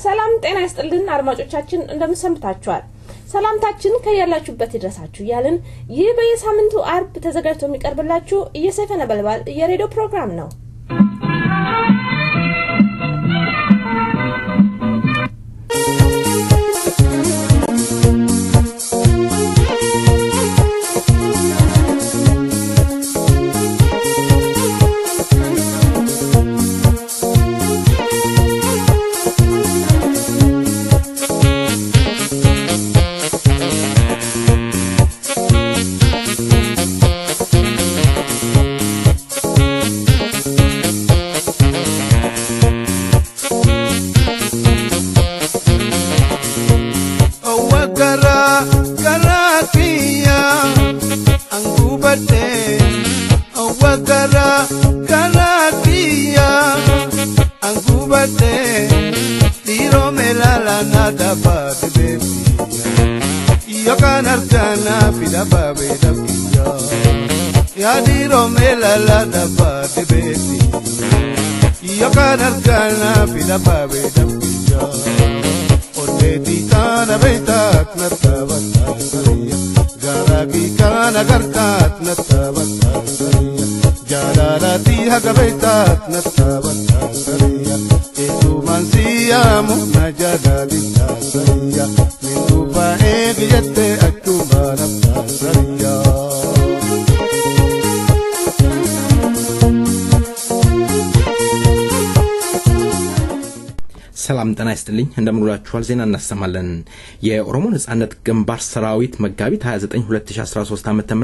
ሰላም ጤና ይስጥልን አድማጮቻችን እንደምሰምታችኋል ሰላምታችን ከያላችሁበት ይድረሳችሁ ያልን ይህ በየሳምንቱ አርብ ተዘጋጅቶ የሚቀርብላችሁ እየሰፈ ነበልባል የሬዲዮ ፕሮግራም ነው ሰላም ጤና ይስጥልኝ እንደምንውላችኋል ዜና እናሰማለን የኦሮሞ ነጻነት ግንባር ሰራዊት መጋቢት 29 2013 ዓ.ም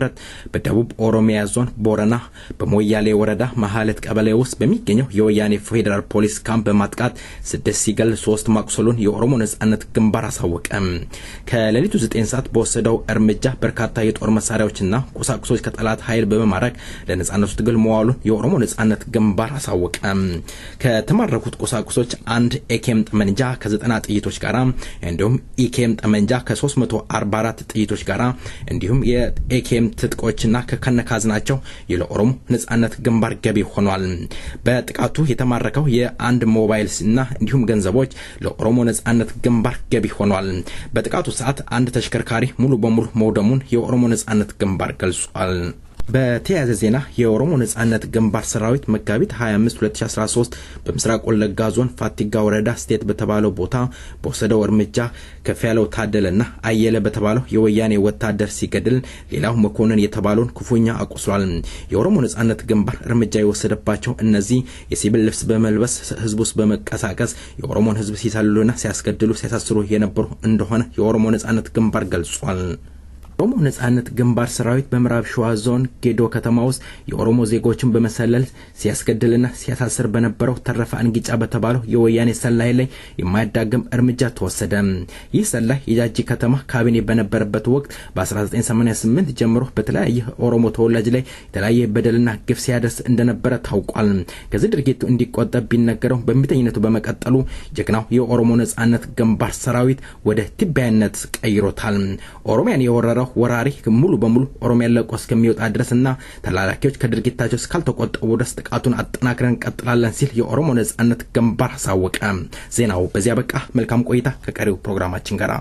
በደቡብ ኦሮሚያ ዞን ቦረና በሞያሌ ወረዳ መሐለት ቀበሌ ውስጥ በሚገኘው የወያኔ ፌደራል ፖሊስ ካምፕ በማጥቃት 6 ሲገል 3 ማቁሰሉን የኦሮሞ ነጻነት ግንባር አሳወቀ ከሌሊቱ 9 ሰዓት በወሰደው እርምጃ በርካታ የጦር መሳሪያዎችና ቁሳቁሶች ከጠላት ኃይል በመማረክ ለነጻነቱ ትግል መዋሉን የኦሮሞ ነጻነት ግንባር አሳወቀ ከተማረኩት ቁሳቁሶች አንድ ኤኬም ጠመንጃ ከ90 ጥይቶች ጋራ እንዲሁም ኢኬም ጠመንጃ ከ344 ጥይቶች ጋራ እንዲሁም የኤኬም ትጥቆችና ከከነካዝናቸው የኦሮሞ ነጻነት ግንባር ገቢ ሆኗል በጥቃቱ የተማረከው የአንድ ሞባይልና እንዲሁም ገንዘቦች ለኦሮሞ ነጻነት ግንባር ገቢ ሆኗል በጥቃቱ ሰዓት አንድ ተሽከርካሪ ሙሉ በሙሉ መውደሙን የኦሮሞ ነጻነት ግንባር ገልጿል በተያያዘ ዜና የኦሮሞ ነጻነት ግንባር ሰራዊት መጋቢት 25 2013 በምስራቅ ወለጋ ዞን ፋቲጋ ወረዳ ስቴት በተባለው ቦታ በወሰደው እርምጃ ከፈያለው ታደለና አየለ በተባለው የወያኔ ወታደር ሲገድል ሌላው መኮንን የተባለውን ክፉኛ አቁስሏል የኦሮሞ ነጻነት ግንባር እርምጃ የወሰደባቸው እነዚህ የሲቪል ልብስ በመልበስ ህዝቡስ በመቀሳቀስ የኦሮሞን ህዝብ ሲሰልሉና ሲያስገድሉ ሲያሳስሩ የነበሩ እንደሆነ የኦሮሞ ነጻነት ግንባር ገልጿል ኦሮሞ ነጻነት ግንባር ሰራዊት በምዕራብ ሸዋ ዞን ጌዶ ከተማ ውስጥ የኦሮሞ ዜጎችን በመሰለል ሲያስገድልና ሲያሳስር በነበረው ተረፈ አንጊጫ በተባለው የወያኔ ሰላይ ላይ የማያዳግም እርምጃ ተወሰደ ይህ ሰላይ የጃጂ ከተማ ካቢኔ በነበረበት ወቅት በ1988 ጀምሮ በተለያየ ኦሮሞ ተወላጅ ላይ የተለያየ በደልና ግፍ ሲያደርስ እንደነበረ ታውቋል ከዚህ ድርጊቱ እንዲቆጠብ ቢነገረው በሚተኝነቱ በመቀጠሉ ጀግናው የኦሮሞ ነጻነት ግንባር ሰራዊት ወደ ትቢያነት ቀይሮታል ኦሮሚያን የወረረው ወራሪ ሙሉ በሙሉ ኦሮሚያ ለቆስ ከሚወጣ ድረስና ተላላኪዎች ከድርጊታቸው እስካልተቆጠቡ ድረስ ጥቃቱን አጠናክረን ቀጥላለን ሲል የኦሮሞ ነጻነት ግንባር አሳወቀ ዜናው በዚያ በቃ መልካም ቆይታ ከቀሪው ፕሮግራማችን ጋር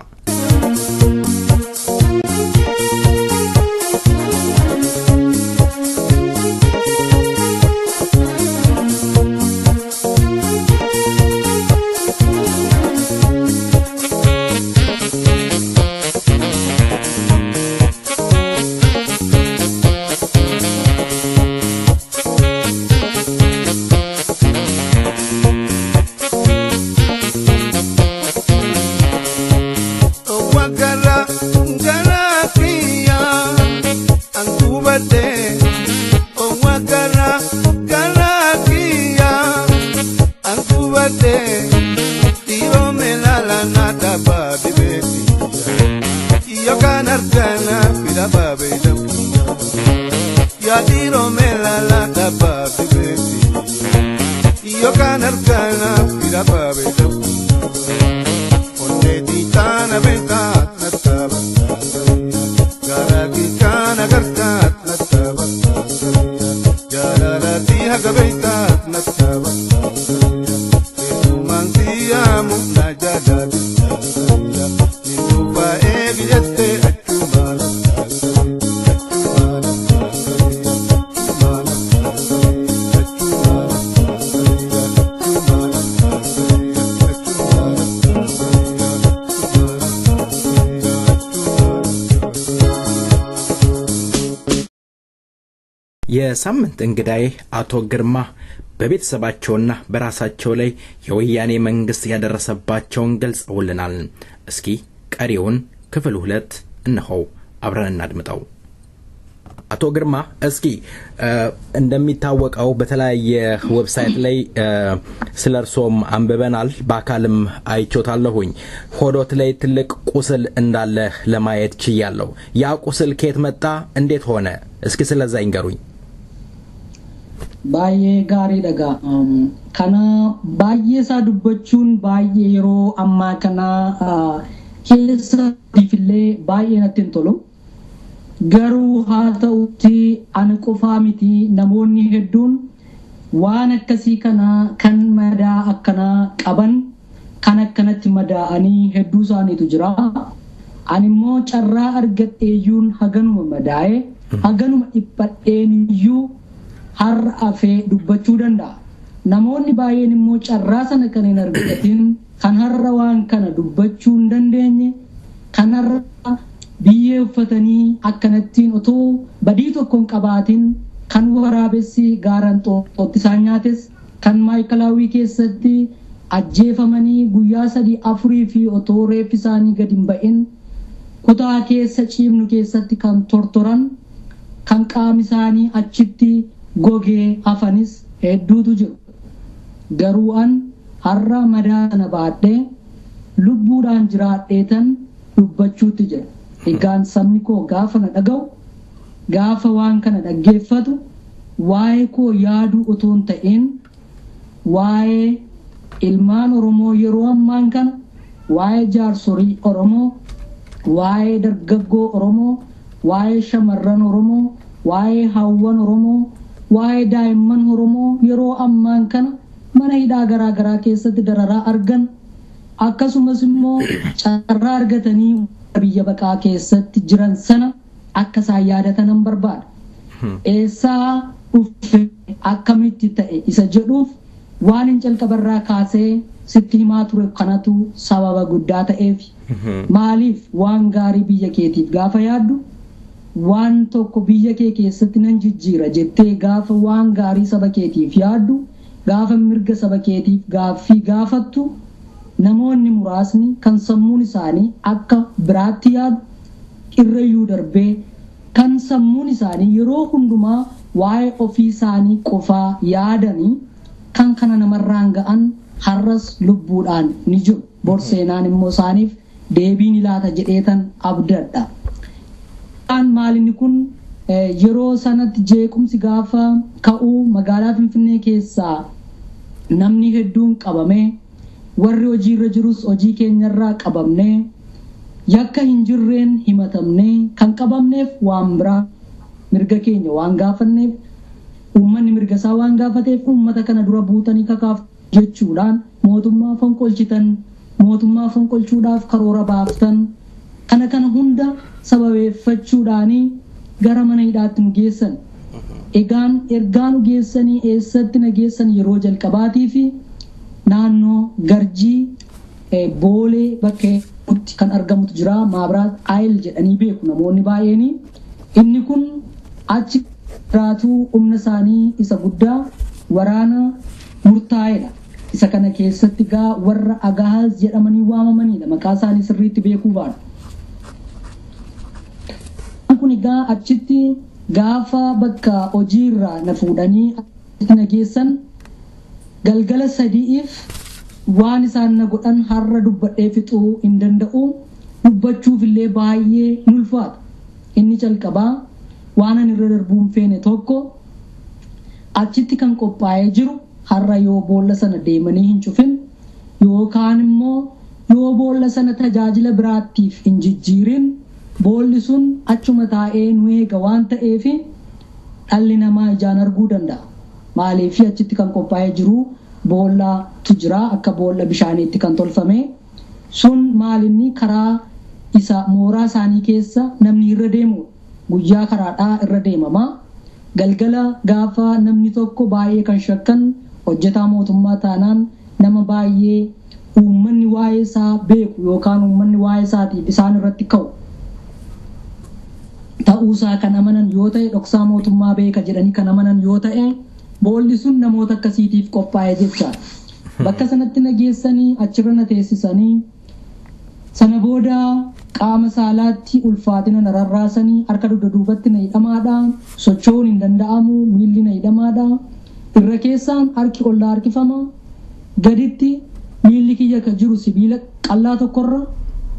Hagabeita nataba, man siyamu najad የሳምንት እንግዳዬ አቶ ግርማ በቤተሰባቸውና በራሳቸው ላይ የወያኔ መንግስት ያደረሰባቸውን ገልጸውልናል። እስኪ ቀሪውን ክፍል 2 እነሆ አብረን እናድምጠው። አቶ ግርማ እስኪ እንደሚታወቀው በተለያየ ዌብሳይት ላይ ስለርሶም አንብበናል፣ በአካልም አይቾታለሁኝ። ሆዶት ላይ ትልቅ ቁስል እንዳለ ለማየት ችያለሁ። ያ ቁስል ከየት መጣ? እንዴት ሆነ? እስኪ ስለዛ ይንገሩኝ። ባዬ ጋሪ ደጋ ከና ባዬ ሳዱበቹን ባዬ የሮ አማ ከና ኬሳ ዲፍሌ ባዬ ነትንቶሎ ገሩ ሃተውቲ አንቆፋ ሚቲ ነሞኒ ሄዱን ዋን አከሲ ከና ከን መዳ አከና ቀበን ከነከነት መዳ አኒ ሄዱ ሳኒቱ ጅራ አኒሞ ጨራ አርገጤዩን ሀገኑ መዳዬ ሀገኑ ኢጳዴንዩ har afe dubbachuu danda'a. Namoonni baay'een immoo carraa sana kan hin argatin kan har'a waan kana dubbachuu hin dandeenye kan har'a biyyee uffatanii akkanattiin otoo badii tokko hin qabaatin kan waraabessi gaaraan xooxisaan nyaates kan maayikalaawii keessatti ajjeefamanii guyyaa 3-4 fi otoo reeffi isaanii gadi hin ba'in kutaa keessa ciibnu keessatti kan tortoran kan qaami isaanii achitti gogee hafanis hedduutu jiru. Garuu an har'a madaana baadhee lubbuudhaan jiraadheetan dubbachuutti jira. Egaan sabni koo gaafa na dhaga'u, gaafa waan kana dhaggeeffatu, waa'ee koo yaadu utuu hin ta'in waa'ee ilmaan Oromoo yeroo ammaan kana, waa'ee jaarsorii Oromoo, waa'ee dargaggoo Oromoo, waa'ee shamarran Oromoo, waa'ee hawwan Oromoo, waa'ee daa'imman Oromoo yeroo ammaan kana mana hidhaa garaa garaa keessatti dararaa argan akkasumas immoo carraa argatanii biyya baqaa keessatti jiran sana akka isaan yaadatan barbaada. Eessaa dhufe akkamitti ta'e isa jedhuuf waan hin jalqabarraa kaasee sitti himaa ture kanatu sababa guddaa ta'eef. Maaliif waan gaarii biyya keetiif gaafa yaaddu waan tokko biyya kee keessatti nan jijjiira jettee gaafa waan gaarii saba keetiif yaaddu, gaafa mirga saba keetiif gaaffii gaafattu, namoonni muraasni kan sammuun isaanii akka biraatti yaadu irrayyuu darbee kan sammuun isaanii yeroo hundumaa waa'ee ofii isaanii qofaa yaadanii kan kana namarraan ga'an har'as lubbuudhaan ni jiru. Borseenaan immoo isaaniif deebiin ilaata jedheetan abdadha. Maalinni kun yeroo sanatti jeequmsi gaafa ka'uu magaalaa Finfinnee keessaa namni hedduun qabamee warri hojiirra jirus hojii keenyarraa qabamnee yakka hin jirreen himatamnee kan qabamneef waan biraa mirga keenya waan gaafanneef uummanni mirga isaa waan gaafateef uummata kana dura buutanii kakaaf jechuudhaan mootummaa fonqolchitan, mootummaa fonqolchuudhaaf karoora baaftan kana hunda sababeeffachuudhaanii gara mana hidhaatti nu geessan. Egaan ergaa nu geessanii eessatti na geessan yeroo jalqabaatii fi naannoo Garjii Boolee bakka kan argamutu jira. Maabiraat Ayil jedhanii beeku namoonni baay'een. Inni kun achi jiraatuu humna isaanii isa guddaa waraana murtaa'edha. Isa kana keessatti gaa warra Agaaz jedhamanii waamamanidha. Maqaa isaanii sirriitti beekuu baadha. Kun egaa achitti gaafa bakka hojiirraa na fuudhanii na geessan galgala 3 waan isaan na godhan har'a dubbadhee fixuu hin danda'u. Dubbachuuf illee baay'ee ulfaata. Inni jalqabaa waan ani irra darbuun feene tokko achitti kan qophaa'ee jiru har'a yoo boolla sana deemanii hin cufin yookaan immoo yoo boolla sana tajaajila biraattiif hin jijjiirin boolli sun achuma taa'ee nu eega waan ta'eef dhalli namaa ijaan arguu danda'a. Maaliif achitti kan qophaa'ee jiru boollatu jira akka boolla bishaaniitti kan tolfame sun maalinni karaa isa mooraa isaanii keessa namni irra deemu guyyaa karaadhaa irra deemama. Galgala gaafa namni tokko baay'ee kan shakkan hojjetaa mootummaa taanaan nama baay'ee uummanni waa'ee isaa beeku yookaan uummanni waa'ee isaatiif isaan irratti ka'u ta'uusaa kan amanan yoo ta'e dhoksaa mootummaa beeka jedhanii kan amanan yoo ta'e boolli sun namoota akkasiitiif qophaa'e jechaadha. Bakka sanatti nageessanii achirra na teessisanii sana booda qaama saalaatti ulfaatina na rarraasanii harka dugda duubatti na hidhamaadha, socho'uun hin danda'amu, miilli na hidhamaadha, irra keessaan harki ollaa harkifama, gaditti miilli kiyya ka jiru sibiila qallaa tokkorra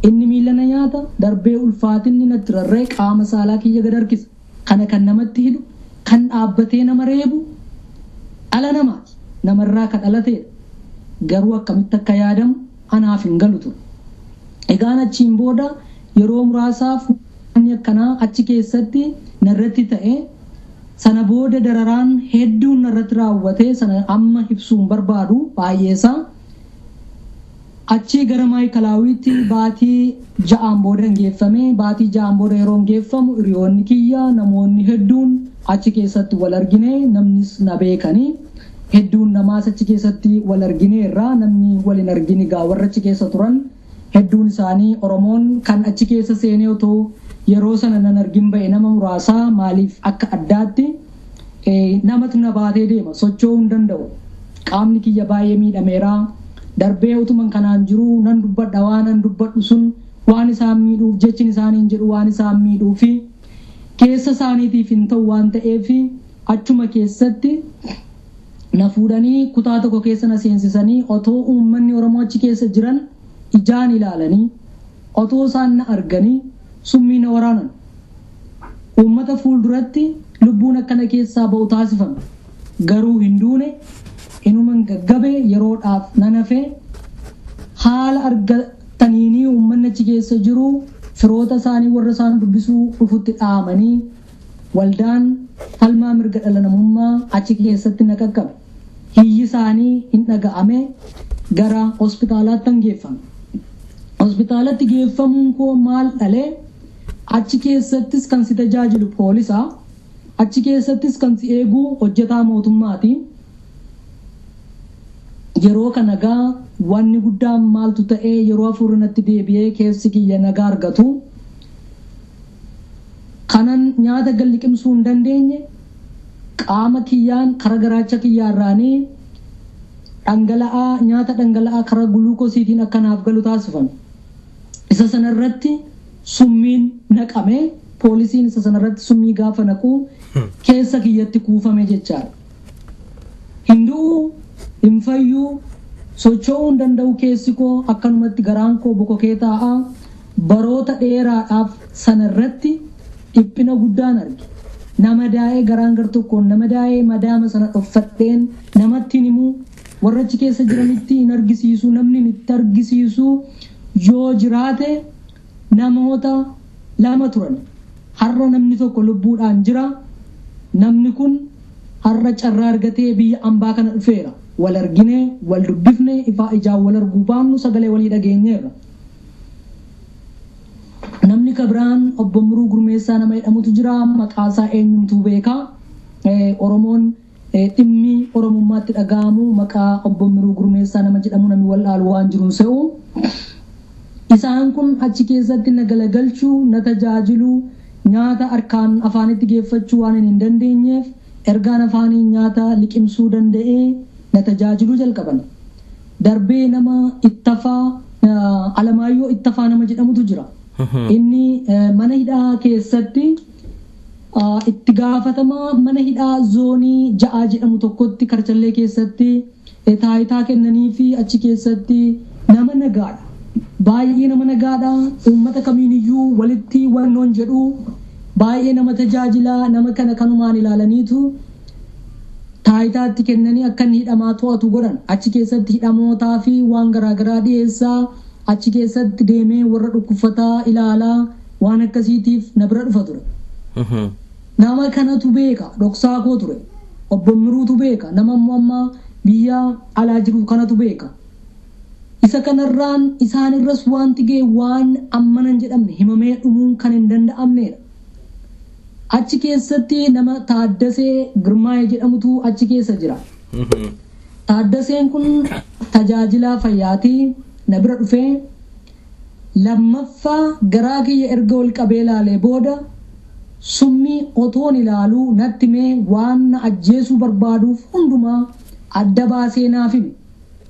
inni miila na nyaata, darbee ulfaatinni natti rarra'e qaama saalaa kiyya gad harkisa. Kana kan namatti hidhu, kan dhaabbatee nama reebu dhala namaati, namarraa kan dhalateedha. Garuu akkamitti akka yaadamu anaaf hin galu ture. Egaan achiin booda yeroo muraasaaf wanni akkanaa achi keessatti narratti ta'e, sana booda dararaan hedduun narratti raawwatee sana amma ibsuun barbaadu baay'eesaa. Achi gara maayikilaawiitti baatii 6 booda geeffame. Baatii 6 booda yeroo geeffamu hiriyoonni kiyya namoonni hedduun achi keessatti wal argine, namnis na beekanii hedduun namaas achi keessatti wal argine irraa namni wal hin argine gaa warra achi keessa turan hedduun isaanii Oromoon kan achi keessa seenee otoo yeroo sana nan argin ba'e nama muraasaa maaliif akka addaatti namatu na baatee deema, socho'uu hin danda'u. Qaamni kiyya baay'ee miidhameera. Darbee utuman kanaan jiru nan dubbadha, waan nan dubbadhu sun waan isaan miidhuuf jechin isaaniin jedhu waan isaan miidhuu fi keessa isaaniitiif hin ta'u waan ta'eef achuma keessatti na fuudhanii kutaa tokko keessa na seensisanii otoo uummanni Oromoo achi keessa jiran ijaan ilaalanii otoo isaan na arganii summii na waraanan. Uummata fuulduratti lubbuun akkana keessaa ba'u taasifame. Garuu hin duune inuman gaggabe yeroodhaaf nan hafe. Haala argataniinii uummanni achi keessa jiru firoota isaanii warra isaan dubbisuu dhufutti dhaamanii waldaan falmaa mirga dhala namummaa achi keessatti na qaqqabe. Hiyyi isaanii hin dhaga'ame gara hospitaalaatti geeffame. Hospitaalatti geeffamuun koo maal dhalee achi keessattis kan si tajaajilu poolisaa, achi keessattis kan si eegu hojjetaa mootummaati. Yeroo kana gaa wanni guddaan maaltu ta'ee yeroo hafuurri natti deebi'ee keessi kiyya nagaa argatu kanan nyaata galliqimsuu hin dandeenye qaama kiyyaan kara garaacha kiyyaarraanii dhangala'aa nyaata dhangala'aa kara guluukoosiitiin akkanaaf galu taasifame. Isa sanarratti summiin naqame, poolisiin isa sanarratti summii gaafa naqu keessa kiyyatti kuufame jechaadha. Hinduu hin fayyuu socho'uu hin danda'u keessi koo akkanumatti garaan koo bokokee taa'aa baroota dheeraadhaaf sanarratti dhiphina guddaan arge. Nama daa'ee garaan gar tokkoon nama daa'ee madaama sana dhoffadheen namatti himu warra achi keessa jiranitti hin argisiisu, namni itti argisiisu yoo jiraate namoota 2 turan. Har'a namni tokko lubbuudhaan jira. Namni kun har'a carraa argatee biyya ambaa kana dhufeera. Wal argine, wal dubbifne, ifaa ijaan wal arguu baannu sagalee walii dhageenyeerra. Namni kabiraan obbo Muruu Gurmeessaa nama jedhamutu jira. Maqaasaa eenyumtuu beeka. Oromoon dhimmi Oromummaatti dhaga'amu maqaa obbo Muruu Gurmeessaa nama jedhamu namni wal dhaalu waan jiruun se'u. Isaan kun achi keessatti na galagalchuu, na tajaajiluu, nyaata harkaan afaanitti geeffachuu waan hin dandeenyeef ergaan afaanii nyaata liqimsuu danda'ee na tajaajiluu jalqaban. Darbee nama Ittafaa Alamaayyoo Ittafaa nama jedhamutu jira. Inni mana hidhaa keessatti itti gaafatamaa mana hidhaa zoonii 6 jedhamu tokkotti Karchallee keessatti taayitaa kennanii fi achi keessatti nama nagaadha. Baay'ee nama nagaadha. Uummata kamiiniyyuu walitti wannoon jedhu baay'ee nama tajaajila. Nama kana kanumaan ilaalaniitu taayitaatti kennanii akka inni hidhamaa to'atu godhan. Achi keessatti hidhamootaa fi waan garaagaraa dhiyeessaa achi keessatti deemee warra dhukkubsataa ilaalaa waan akkasiitiif na bira dhufa ture. Nama kanatu beeka, dhoksaa koo ture. Obbo Miruutu beeka, nama amma biyya alaa jiru kanatu beeka. Isa kanarraan isaanirras wanti ga'e waan ammanan jedhamne himamee dhumuun kan hin danda'amnedha. Achi keessatti nama Taaddasee Girmaa'ee jedhamutu achi keessa jira. Taaddaseen kun tajaajilaa fayyaatii na bira dhufee lammaffaa garaa kiyya erga ol qabee ilaalee booda summii otoon ilaaluu natti mee waan na ajjeesuu barbaaduuf hundumaa adda baasee naaf hime.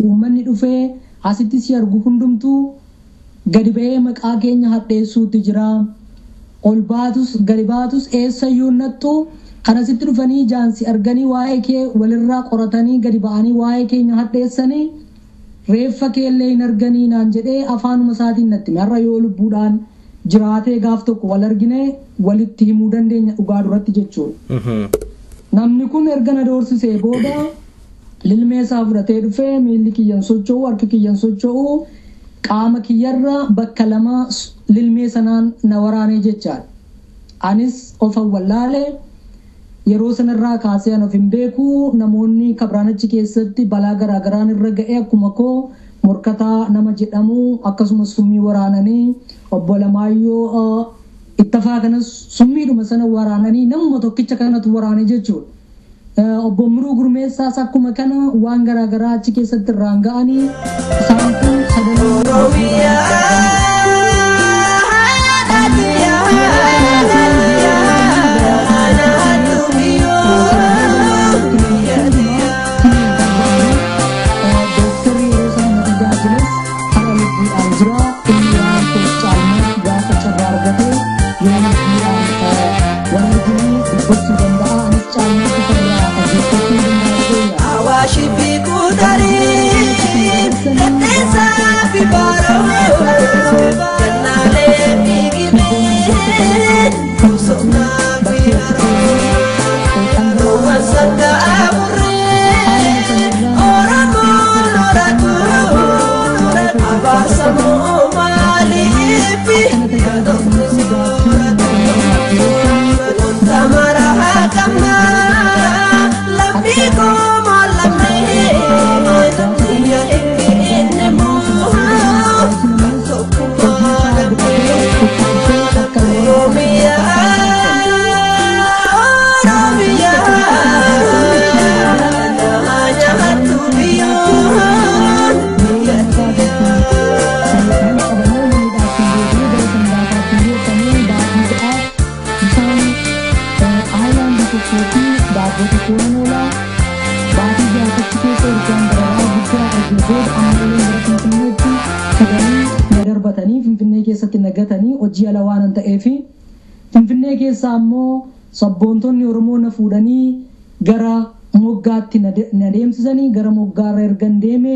Uummanni dhufee asitti si argu hundumtuu gadi ba'ee maqaa keenya hadheessuutti jira. Ol baatus gadi baatus eessayyuu nattu kan asitti dhufanii jaansi arganii waa'ee kee walirraa qoratanii gadi ba'anii waa'ee keenya hadheessanii reeffa keellee hin arganii naan jedhee afaanuma isaatiin natti hime. Har'a yoo lubbuudhaan jiraatee gaaf tokko wal argine walitti himuu dandeenya dhugaa duratti jechuudha. Namni kun erga na doorsisee booda lilmee isaa fudhatee dhufee miilli kiyyan socho'u harki kiyyan socho'u qaama kiyyarra bakka lama lilmee sanaan na waraanee jechaadha. Anis of awwallaalee yeroo sanarraa kaasee of hin beeku. Namoonni kabraanachi keessatti balaa garaagaraan irra ga'ee akkuma koo morkataa nama jedhamu akkasumas summii waraananii obbo Lamaayyoo ittafaa kanas summiidhuma sana waraananii namuma tokkicha kanatu waraane jechuudha. Obbo Miruu Gurmeessaas akkuma kana waan garaagaraa achi keessatti irraan ga'anii isaan kun Finfinnee keessa ammoo sabboontonni Oromoo na fuudhanii gara moggaatti na deemsisanii gara moggaarra ergan deeme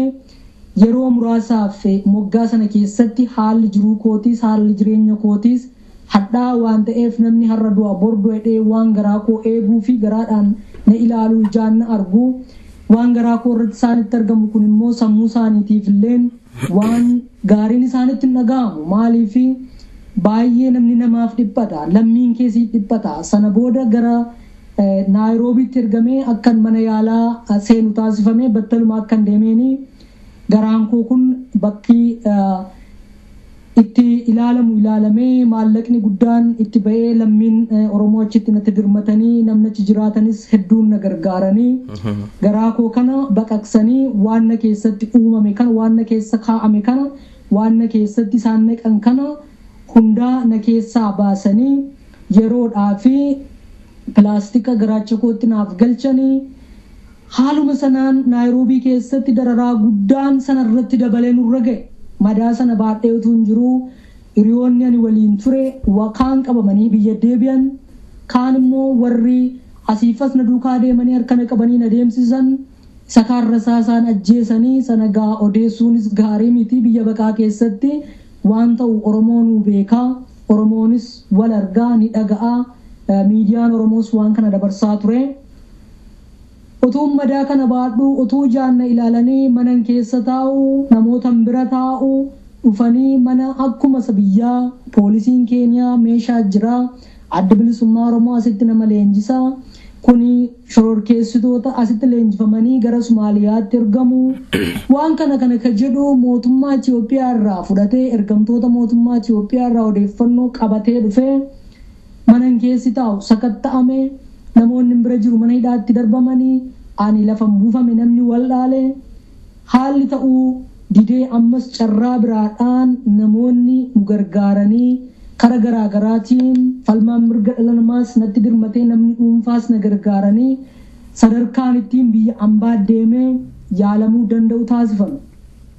yeroo muraasaaf moggaa sana keessatti haalli jiruu kootiis haalli jireenya kootiis hadhaa waan ta'eef namni har'a du'a bordo hidhee waan garaa koo eeguu fi garaadhaan na ilaaluu ijaan na argu waan garaa koo irratti isaanitti argamu kun immoo sammuu isaaniitiif illee waan gaariin isaanitti hin dhaga'amu maaliif baay'ee namni namaaf dhiphata lammiin keessi dhiphata sana booda gara naayiroobiitti ergamee akkan mana yaalaa seenu taasifamee battaluma akkan deemeeni garaan koo kun bakki itti ilaalamu ilaalamee maallaqni guddaan itti ba'ee lammiin Oromoo achitti natti dirmatanii namnachi jiraatanis hedduun na gargaaranii garaa koo kana baqaqsanii waan na keessatti uumame kana waan na keessa kaa'ame kana waan na keessatti isaan naqan kana hundaa na keessaa baasanii yeroodhaa fi pilaastika garaacha kootti naaf galchanii haaluma sanaan naayiroobii keessatti dararaa guddaan sanarratti dabalee nurra ga'e madaa sana baadhee utuu hin jiru hiriyoonni ani waliin ture kaan qabamanii biyya deebi'an kaan immoo warri asiifas na duukaa deemanii harka na qabanii na deemsisan isa kaan rasaasaan ajjeesanii sana gaa odeessuunis gaarii miti biyya baqaa keessatti waan ta'u Oromoon beekaa Oromoonis wal argaa ni dhaga'aa miidiyaan Oromoos waan kana dabarsaa ture. Utuu madaa kana baadhuu utuu jaanna ilaalanii manan keessa taa'u namootan bira taa'u dhufanii mana akkuma biyyaa poolisiin Keeniyaa meeshaa jira adda bilisummaa Oromoo asitti nama leenjisaa kuni shororkeessitoota asitti leenjifamanii gara Somaaliyaatti ergamu waan kana ka jedhu mootummaa Itoophiyaa irraa fudhatee ergamtoota mootummaa Itoophiyaa irraa odeeffannoo qabatee dhufee manan keessi taa'u sakatta'ame namoonni bira jiru mana hidhaatti darbamanii ani lafan buufame namni wal'aale haalli ta'uu didee ammas carraa biraadhaan namoonni nu gargaaranii kara garaagaraatiin falmaan mirga dhala namaas natti dirmatee namni dhuunfaas na gargaaranii sadarkaan ittiin biyya ambaa deemee yaalamuu danda'u taasifame.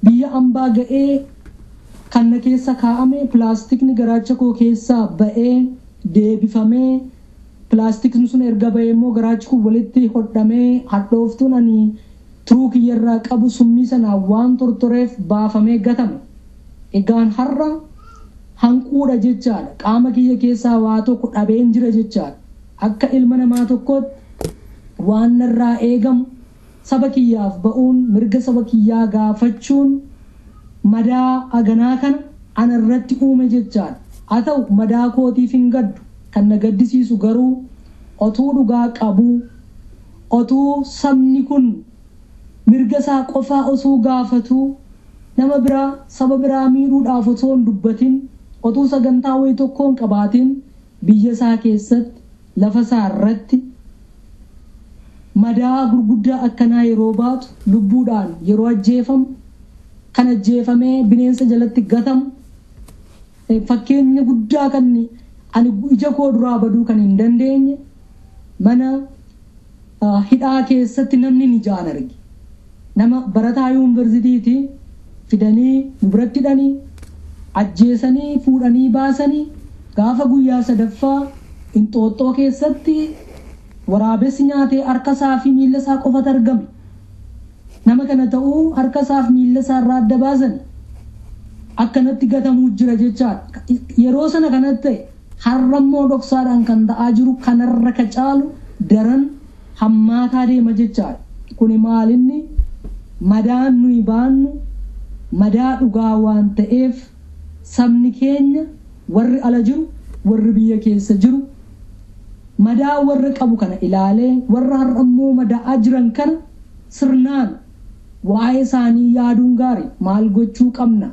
Biyya ambaa ga'ee kan na keessa kaa'ame pilaastikni garaacha koo keessaa ba'ee deebifamee pilaastikni sun erga ba'ee immoo garaachi kun walitti hodhamee hadhooftuun ani turuu kiyyarraa qabu summii sanaa waan tortoreef baafamee gatame. Egaan har'a hanquudha jechaadha. Qaama kiyya keessaa waa tokko dhabeen jira jechaadha. Akka ilma namaa tokkootti waan narraa eegamu saba kiyyaaf ba'uun mirga saba kiyyaa gaafachuun madaa aganaa kana anarratti uume jechaadha. Haa ta'u madaa kootiif hin gaddu. Kan na gaddisiisu garuu otuu dhugaa qabu otuu sabni kun mirga isaa qofaa osoo gaafatu nama biraa saba biraa miidhuudhaaf osoo hin dubbatin otuu sagantaa wayii tokkoon qabaatin biyya isaa keessatti lafa isaa irratti madaa gurguddaa akkanaa yeroo baatu lubbuudhaan yeroo ajjeefamu kan ajjeefamee bineensa jalatti gatamu fakkeenya guddaa kan ani ija koo duraa baduu kan hin dandeenye mana hidhaa keessatti namni ni jaan arge. Nama barataa yuunivarsiitiiti fidanii duratti hidhanii ajjeesanii fuudhanii baasanii gaafa guyyaa sadaffaa Inxooxxoo keessatti waraabessi nyaatee harka isaa fi miila isaa qofatu argame. Nama kana ta'uu harka isaa fi miila isaa irraa adda baasan akkanatti gatamuu jira jechaadha. Yeroo sana kanatti ta'e har'ammoo dhoksaadhaan kan ta'aa jiru kanarra ka caalu daran hammaataa deema jechaadha. Kuni maalinni madaan nuyi baannu madaa dhugaa waan ta'eef sabni keenya warri ala jiru warri biyya keessa jiru madaa warri qabu kana ilaalee warra har'ammoo madaa jiran kana sirnaan waa'ee isaanii yaaduun gaarii maal gochuu qabna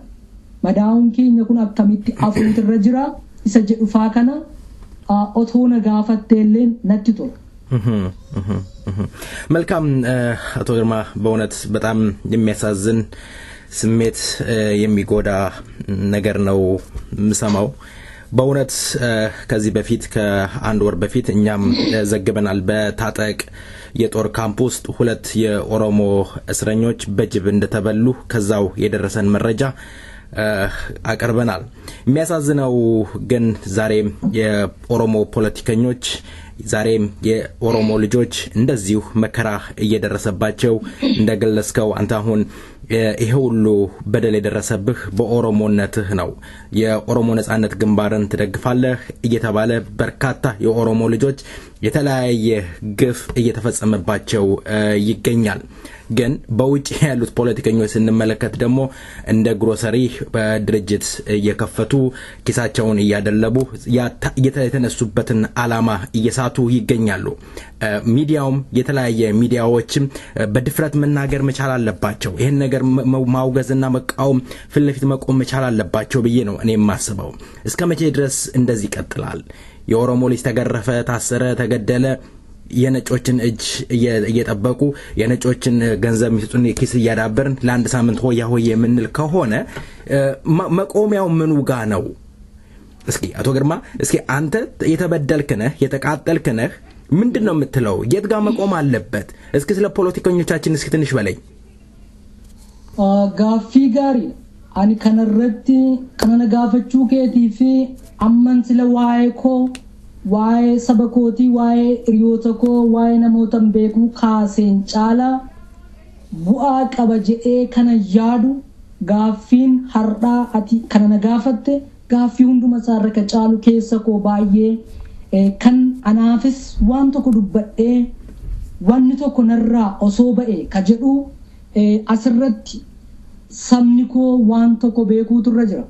madaa'uun keenya kun akkamitti afuutirra jira isa jedhufaa kana otoo na gaafatteellee natti tola. መልካም አቶ ግርማ በእውነት በጣም የሚያሳዝን ስሜት የሚጎዳ ነገር ነው ምሰማው በእውነት ከዚህ በፊት ከአንድ ወር በፊት እኛም ዘግበናል በታጠቅ የጦር ካምፕ ውስጥ ሁለት የኦሮሞ እስረኞች በጅብ እንደተበሉ ከዛው የደረሰን መረጃ አቀርበናል የሚያሳዝነው ግን ዛሬም የኦሮሞ ፖለቲከኞች ዛሬም የኦሮሞ ልጆች እንደዚሁ መከራ እየደረሰባቸው እንደገለጽከው አንተ አሁን ይሄ ሁሉ በደል የደረሰብህ በኦሮሞነትህ ነው የኦሮሞ ነጻነት ግንባርን ትደግፋለህ እየተባለ በርካታ የኦሮሞ ልጆች የተለያየ ግፍ እየተፈጸመባቸው ይገኛል ግን በውጭ ያሉት ፖለቲከኞች ስንመለከት ደግሞ እንደ ግሮሰሪ በድርጅት እየከፈቱ ኪሳቸውን እያደለቡ የተነሱበትን አላማ እየሳቱ ይገኛሉ ሚዲያውም የተለያየ ሚዲያዎችም በድፍረት መናገር መቻል አለባቸው ይሄን ነገር ማውገዝና መቃወም ፍለፊት መቆም መቻል አለባቸው ብዬ ነው እኔ ማስበው እስከ መቼ ድረስ እንደዚህ ይቀጥላል የኦሮሞ ልጅ ተገረፈ ታሰረ ተገደለ የነጮችን እጅ እየጠበቁ የነጮችን ገንዘብ ሚስጡን ኪስ ያዳበርን ለአንድ ሳምንት ሆያ ሆየ የምንል ከሆነ መቆሚያው ምኑ ጋ ነው እስኪ አቶ ግርማ እስኪ አንተ የተበደልክ ነህ የተቃጠልክ ነህ ምንድነው የምትለው የት ጋር መቆም አለበት እስኪ ስለ ፖለቲከኞቻችን እስኪ ትንሽ በለኝ ጋፊ ጋሪ አኒ ከነረቲ ከነነ ጋፈቹ ከቲፊ አመን ስለ ዋይኮ ዋይ ሰበኮቲ ዋይ ሪዮተኮ ዋይ ነሞተን ቤኩ ካሴን ጫላ ቡአ ቀበጀኤ ከነ ያዱ ጋፊን ሀርዳ አቲ ከነነ ጋፈተ ጋፊ ሁንዱ መሳረከ ጫሉ ኬሰኮ ባዬ kan anaafis waan tokko dubbadhe wanni tokko narraa osoo ba'e ka jedhu asirratti sabni koo waan tokko beekuutu irra jira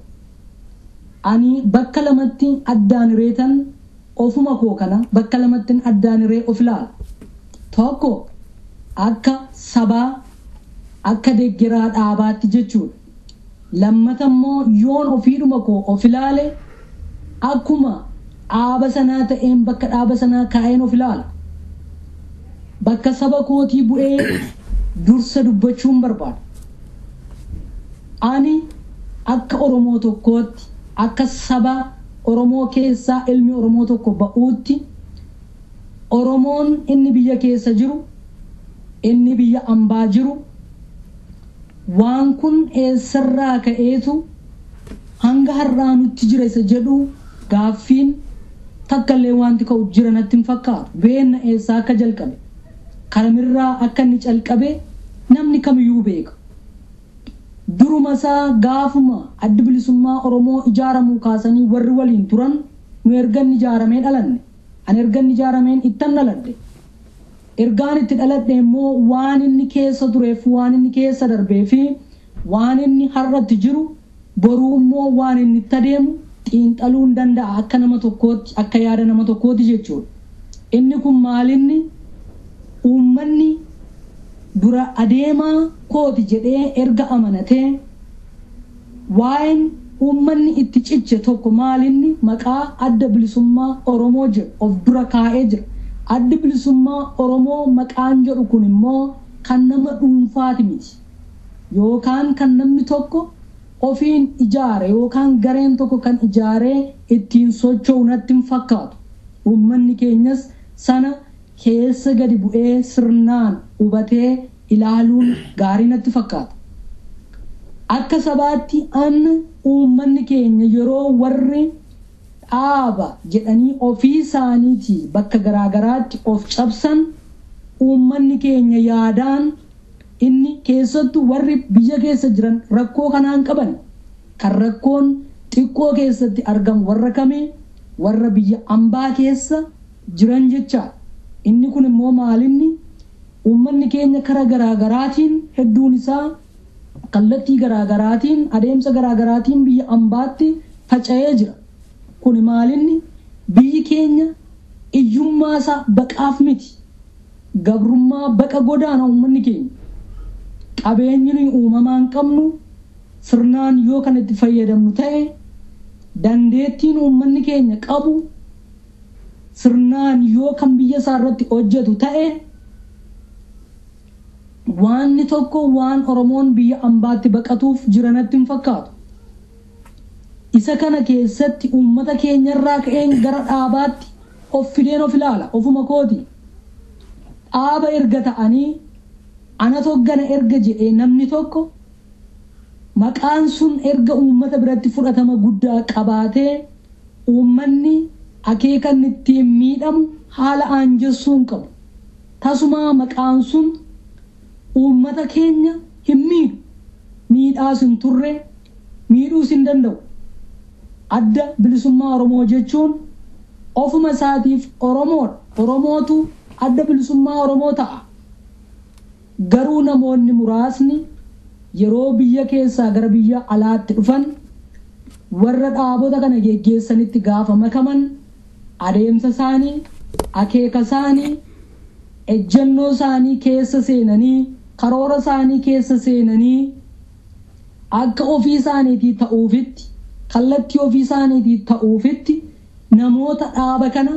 ani bakka lamatti addaan reetan ofuma koo kana bakka lamatti addaan ree of ilaala tokko akka sabaa akka deeggaraa dhaabaatti jechuudha lammata immoo yoon ofiidhuma koo of ilaale akkuma aaba sanaa ta'een bakka dhaaba sanaa kaa'een of ilaala bakka saba kootii bu'ee dursa dubbachuun barbaada ani akka oromoo tokkootti akka saba Oromoo keessaa ilmi Oromoo tokko ba'uutti Oromoon inni biyya keessa jiru inni biyya ambaa jiru waan kun eessarraa ka'eetu hanga har'aa nutti jira isa jedhu gaaffiin takkallee wanti ka'u jira natti hin fakkaatu. Beenna eessaa akka jalqabe karamirraa akka inni calqabe namni kamiyyuu beeka. Duruma isaa gaafuma adda bilisummaa Oromoo ijaaramuu kaasanii warri waliin turan nu ergan ijaaramee dhalanne. An ergan ijaarameen ittan dhaladhe. Ergaan itti dhaladhe immoo waan inni keessa tureef waan inni keessa darbee fi waan inni har'atti jiru boruu immoo waan inni itti adeemu xiinxaluu hin danda'a akka nama tokkootti akka yaada nama tokkootti jechuudha. Inni kun maalinni uummanni dura adeemaa kooti jedhee erga amanatee waa'een uummanni itti cicce tokko maalinni maqaa adda bilisummaa Oromoo jedhu of dura kaa'ee jira. Adda bilisummaa Oromoo maqaan jedhu kun immoo kan nama dhuunfaati miti. Yookaan kan namni tokko ofiin ijaare yookaan gareen tokko kan ijaaree ittiin socho'u natti hin fakkaatu. Uummanni keenyas sana keessa gadi bu'ee sirnaan hubatee ilaaluun gaarii natti fakkaata. Akka sabaatti uummanni keenya yeroo warri dhaaba jedhanii ofii isaaniitii bakka garaagaraatti of cabsan uummanni keenya yaadaan inni keessattuu warri biyya keessa jiran rakkoo kanaan qaban kan rakkoon xiqqoo keessatti argamu warra kamii warra biyya ambaa keessa jiran jecha. Inni kun immoo maalinni uummanni keenya karaa garaagaraatiin hedduun isaa kallattii garaagaraatiin adeemsa garaagaraatiin biyya ambaatti faca'ee jira. Kun maalinni biyyi keenya iyyummaa isaa baqaaf miti. Gabrummaa baqa godaana uummanni keenya. Qabeenyi nuyi uumamaan qabnu sirnaan yoo kan itti fayyadamnu ta'e dandeettiin uummanni keenya qabu sirnaan yoo kan biyya isaa irratti hojjetu ta'e waanni tokko waan Oromoon biyya ambaatti baqatuuf jiranatti hin fakkaatu. Isa kana keessatti uummata keenyarraa ka'een gara dhaabaatti of fideen of ilaala ofuma kooti. Dhaaba erga ta'anii ana toggana erga jedhee namni tokko maqaan sun erga uummata biratti fudhatama guddaa qabaatee uummanni akeekan ittiin miidhamu haala aanjessuun qabu. Tasumaa maqaan sun uummata keenya hin miidhu. Miidhaas hin turre miidhuus hin danda'u. Adda bilisummaa Oromoo jechuun ofuma isaatiif Oromoodha. Oromootu adda bilisummaa Oromoo ta'a. Garuu namoonni muraasni yeroo biyya keessaa gara biyya alaatti dhufan warra dhaabota kana geggeessanitti gaafa makaman adeemsa isaanii akeeka isaanii ejjennoo isaanii keessa seenanii karoora isaanii keessa seenanii akka ofii isaaniitii ta'uufitti kallattii ofii isaaniitii ta'uufitti namoota dhaaba kana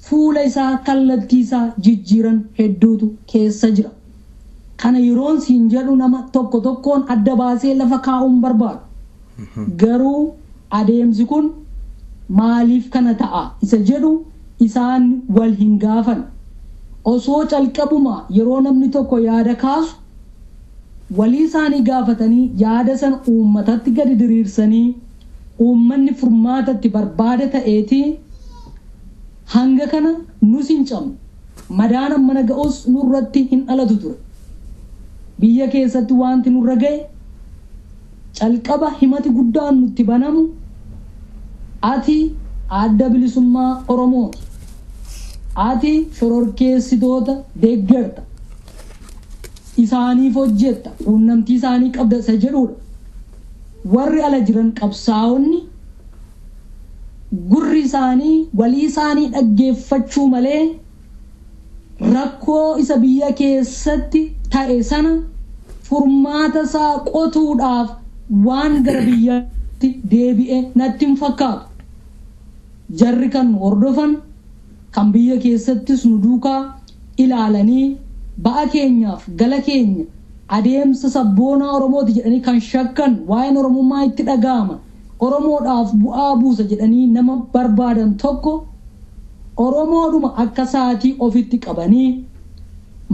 fuula isaa kallattii isaa jijjiiran hedduutu keessa jira. Kana yeroon siin jedhu nama tokko tokkoon adda baasee lafa kaa'uun barbaadu. Garuu adeemsi kun maaliif kana ta'a isa jedhu isaan wal hin gaafan. Osoo calqabuma yeroo namni tokko yaada kaasu walii isaanii gaafatanii yaada sana uummatatti gadi diriirsanii uummanni furmaatatti barbaada ta'eetii hanga kana nus hin cabnu. Madaan mana ga'us nurratti hin dhalatu ture. Biyya keessatti wanti nurra ga'e calqaba himati guddaan nutti banamu ati adda bilisummaa Oromooti. Ati shororkeessitoota deeggarta. Isaaniif hojjetta. Quunnamtii isaanii qabda isa jedhudha. Warri ala jiran qabsaa'onni gurri isaanii walii isaanii dhaggeeffachuu malee rakkoo isa biyya keessatti ta'e sana furmaata isaa qotuudhaaf waan gara biyyaatti deebi'e natti hin fakkaatu. Jarri kan hordofan kan biyya keessattis nu duukaa ilaalanii ba'a keenyaaf gala keenya adeemsa sabboonaa Oromooti jedhanii kan shakkan waa'een Oromummaa itti dhaga'ama Oromoodhaaf bu'aa buusa jedhanii nama barbaadan tokko Oromoodhuma akka saatii ofitti qabanii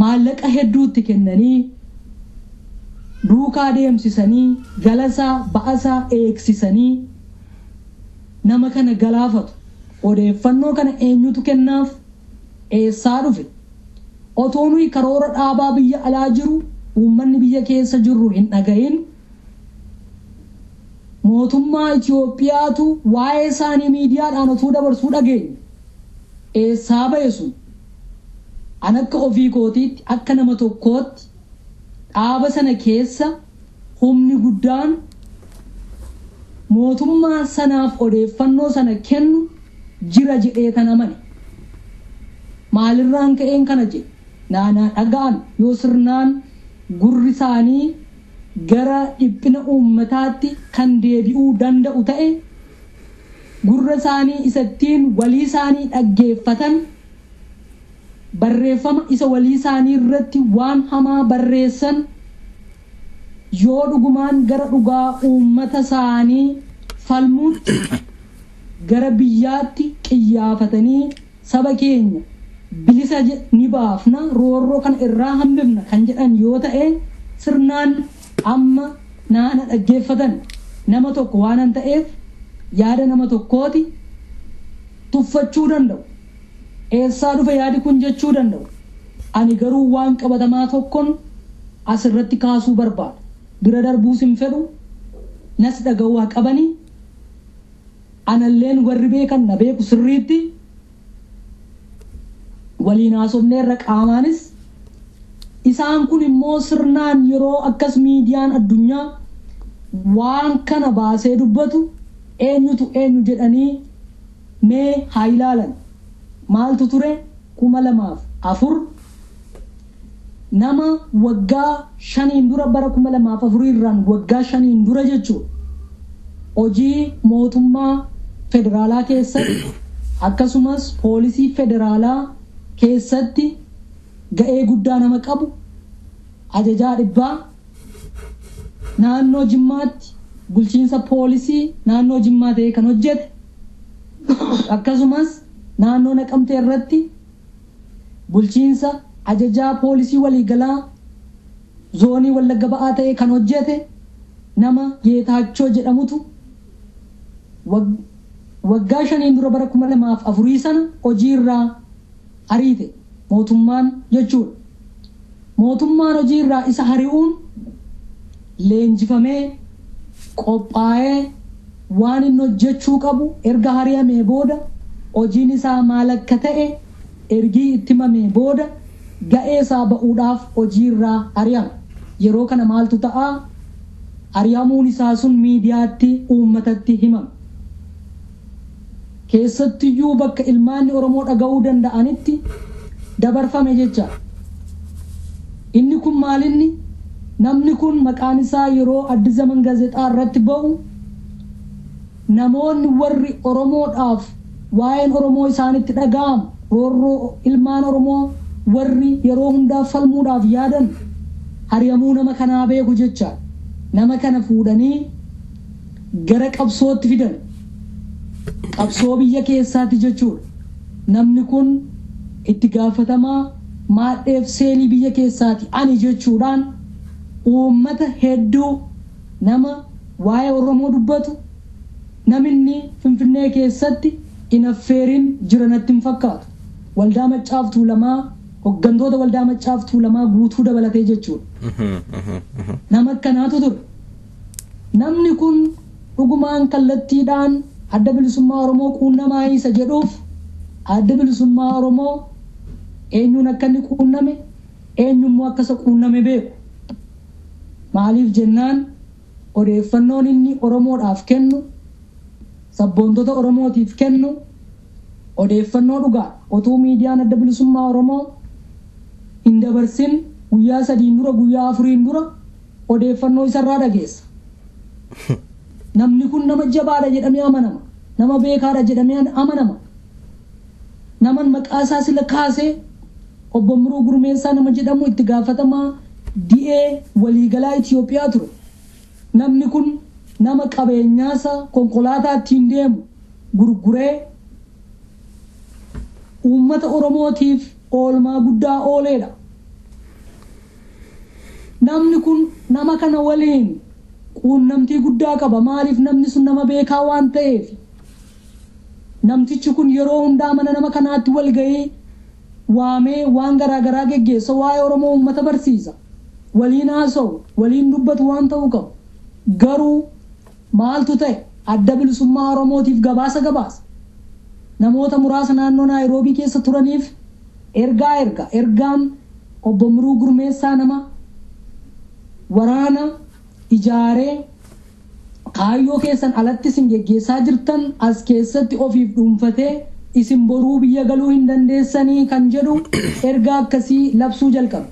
maallaqa hedduutti kennanii duukaa deemsisanii galasaa ba'asaa eegsisanii nama kana galaafatu. Odeeffannoo kana eenyutu kennaaf? Eessaa dhufe? Otoo nuyi karoora dhaabaa biyya alaa jiru uummanni biyya keessa jirru hin dhagahin mootummaa Itoophiyaatu waa'ee isaanii miidiyaadhaan otuu dabarsuu dhageenya. Eessaa ba'e sun? An akka ofii kootiitti akka nama tokkootti dhaaba sana keessa humni guddaan mootummaa sanaaf odeeffannoo sana kennu jira jedhee kan amane. Maalirraan ka'een kana jedhe naanaa dhaga'an yoo sirnaan gurri isaanii gara dhiphina uummataatti kan deebi'uu danda'u ta'e gurra isaanii isattiin walii isaanii dhaggeeffatan barreeffama isa walii isaanii irratti waan hamaa barreessan yoo dhugumaan gara dhugaa uummata isaanii falmuutti gara biyyaatti qiyyaafatanii saba keenya bilisa ni baafna roorroo kan irraa hambifna kan jedhan yoo ta'e sirnaan amma naana dhaggeeffatan nama tokko waanan ta'eef yaada nama tokkooti tuffachuu danda'u. Eessaa dhufe yaadi kun jechuu danda'u. Ani garuu waan qabatamaa tokkoon asirratti kaasuu barbaada. Bira darbuus hin fedhu nas dhaga'uu qabanii analleen warri beekan na beeku sirriitti waliin haasofneerra qaamaanis isaan kun immoo sirnaan yeroo akkas miidiyaan addunyaa waan kana baasee dubbatu eenyutu eenyu jedhanii mee haa ilaalan. Maaltu ture 2004 nama waggaa 5 dura bara 2004 irraan waggaa 5 dura jechuudha. Hojii mootummaa federaalaa keessatti akkasumas poolisii federaalaa keessatti ga'ee guddaa nama qabu ajajaa dhibbaa naannoo Jimmaatti bulchiinsa poolisii naannoo Jimmaa ta'ee kan hojjete akkasumas naannoo Naqamtee irratti bulchiinsa ajajaa poolisii waliigalaa zoonii Wallagga Ba'aa ta'ee kan hojjete nama Geetaachoo jedhamutu waggaa 5 dura bara 2004 sana hojii irraa ariite mootummaan jechuudha. Mootummaan hojii irraa isa ari'uun leenjifamee qophaa'ee waan inni hojjechuu qabu erga ari'amee booda hojiin isaa maal akka ta'e ergii itti himamee booda ga'ee isaa ba'uudhaaf hojii irraa ari'ama. Yeroo kana maaltu ta'a? Ari'amuun isaa sun miidiyaatti uummatatti himama. Keessattiyyuu bakka ilmaanni Oromoo dhaga'uu danda'anitti dabarfame jecha. Inni kun maalinni? Namni kun maqaan isaa yeroo Addis Zaman gaazexaa irratti ba'u namoonni warri Oromoodhaaf waa'een Oromoo isaanitti dhaga'amu roorroo ilmaan Oromoo warri yeroo hundaa falmuudhaaf yaadan ari'amuu nama kanaa beeku jecha. Nama kana fuudhanii gara qabsootti fidan. Qabsoo biyya keessaatti jechuudha. Namni kun itti gaafatamaa maadheef seelii biyya keessaatti ani jechuudhaan uummata hedduu nama waa'ee Oromoo dubbatu namni Finfinnee keessatti hin affeerin jiranatti hin fakkaatu. Waldaa Maccaaf Tuulamaa hoggantoota waldaa Maccaaf Tuulamaa guutuu dabalatee jechuudha. Nama akkanaatu ture. Namni kun dhugumaan kallattiidhaan adda bilisummaa Oromoo quunnamaa isa jedhuuf adda bilisummaa Oromoo eenyuun akka inni quunname eenyummoo akka isa quunname beeku. Maaliif jennaan odeeffannoon inni Oromoodhaaf kennu sabboontota Oromootiif kennu odeeffannoo dhugaa otuu miidiyaan adda bilisummaa Oromoo hin dabarsin guyyaa 3 dura guyyaa 4 dura odeeffannoo isarraa dhageessa. Namni kun nama jabaadha jedhamee amanama. Nama beekaadha jedhamee amanama. Naman maqaa isaa sila kaasee obbo Miruu Gurmeessaa nama jedhamu itti gaafatamaa DA waliigalaa Itoophiyaa ture. Namni kun nama qabeenyaasa konkolaataattiin deemu gurguree uummata Oromootiif oolmaa guddaa ooleedha. Namni kun nama kana waliin quunnamtii guddaa qaba. Maaliif namni sun nama beekaa waan ta'eef. Namtichi kun yeroo hundaa mana nama kanaatti wal ga'ee waamee waan garaagaraa geggeessa waa'ee Oromoo uummata barsiisa. Waliin haasa'u, waliin dubbatu waan ta'uu qabu. Garuu maaltu ta'e adda bilisummaa Oromootiif gabaasa. Namoota muraasa naannoo Naayiroobii keessa turaniif ergaan obbo Miruu Gurmeessaa nama waraana ijaaree kaayyoo keessan alatti isin geggeessaa jirtan as keessatti ofiif dhuunfatee isin boruu biyya galuu hin dandeessanii kan jedhu ergaa akkasii labsuu jalqabe.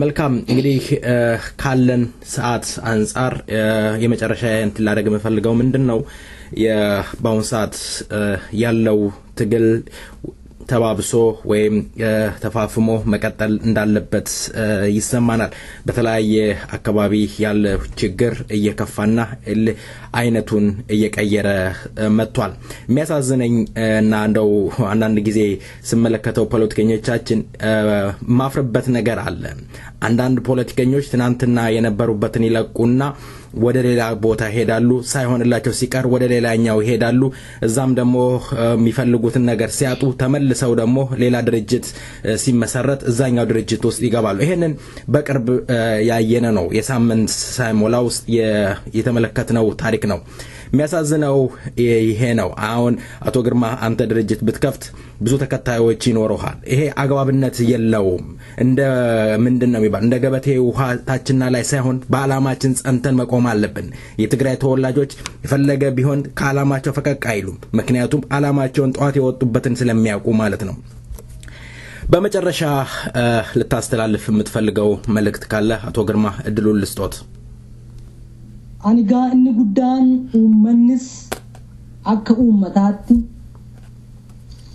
መልካም እንግዲህ ካለን ሰዓት አንፃር የመጨረሻ እንትን ላደርግ የምፈልገው ምንድነው በአሁን ሰዓት ያለው ትግል ተባብሶ ወይም ተፋፍሞ መቀጠል እንዳለበት ይሰማናል። በተለያየ አካባቢ ያለ ችግር እየከፋና አይነቱን እየቀየረ መጥቷል። የሚያሳዝነኝ እና እንደው አንዳንድ ጊዜ ስመለከተው ፖለቲከኞቻችን ማፍረበት ነገር አለ። አንዳንድ ፖለቲከኞች ትናንትና የነበሩበትን ይለቁና ወደ ሌላ ቦታ ሄዳሉ፣ ሳይሆንላቸው ሲቀር ወደ ሌላኛው ሄዳሉ። እዛም ደግሞ የሚፈልጉትን ነገር ሲያጡ ተመልሰው ደግሞ ሌላ ድርጅት ሲመሰረት እዛኛው ድርጅት ውስጥ ይገባሉ። ይሄንን በቅርብ ያየነ ነው። የሳምንት ሳይሞላው የተመለከትነው ታሪክ ነው። የሚያሳዝነው ይሄ ነው። አሁን አቶ ግርማ አንተ ድርጅት ብትከፍት ብዙ ተከታዮች ይኖርሃል። ይሄ አግባብነት የለውም። እንደ ምንድነው የሚባል እንደ ገበቴ ውሃ ታችና ላይ ሳይሆን በአላማችን ጸንተን መቆም አለብን። የትግራይ ተወላጆች የፈለገ ቢሆን ከአላማቸው ፈቀቅ አይሉም። ምክንያቱም አላማቸውን ጧት የወጡበትን ስለሚያውቁ ማለት ነው። በመጨረሻ ልታስተላልፍ የምትፈልገው መልእክት ካለ አቶ ግርማ እድሉን ልስጦት። Anigaa inni guddaan uummannis akka uummataatti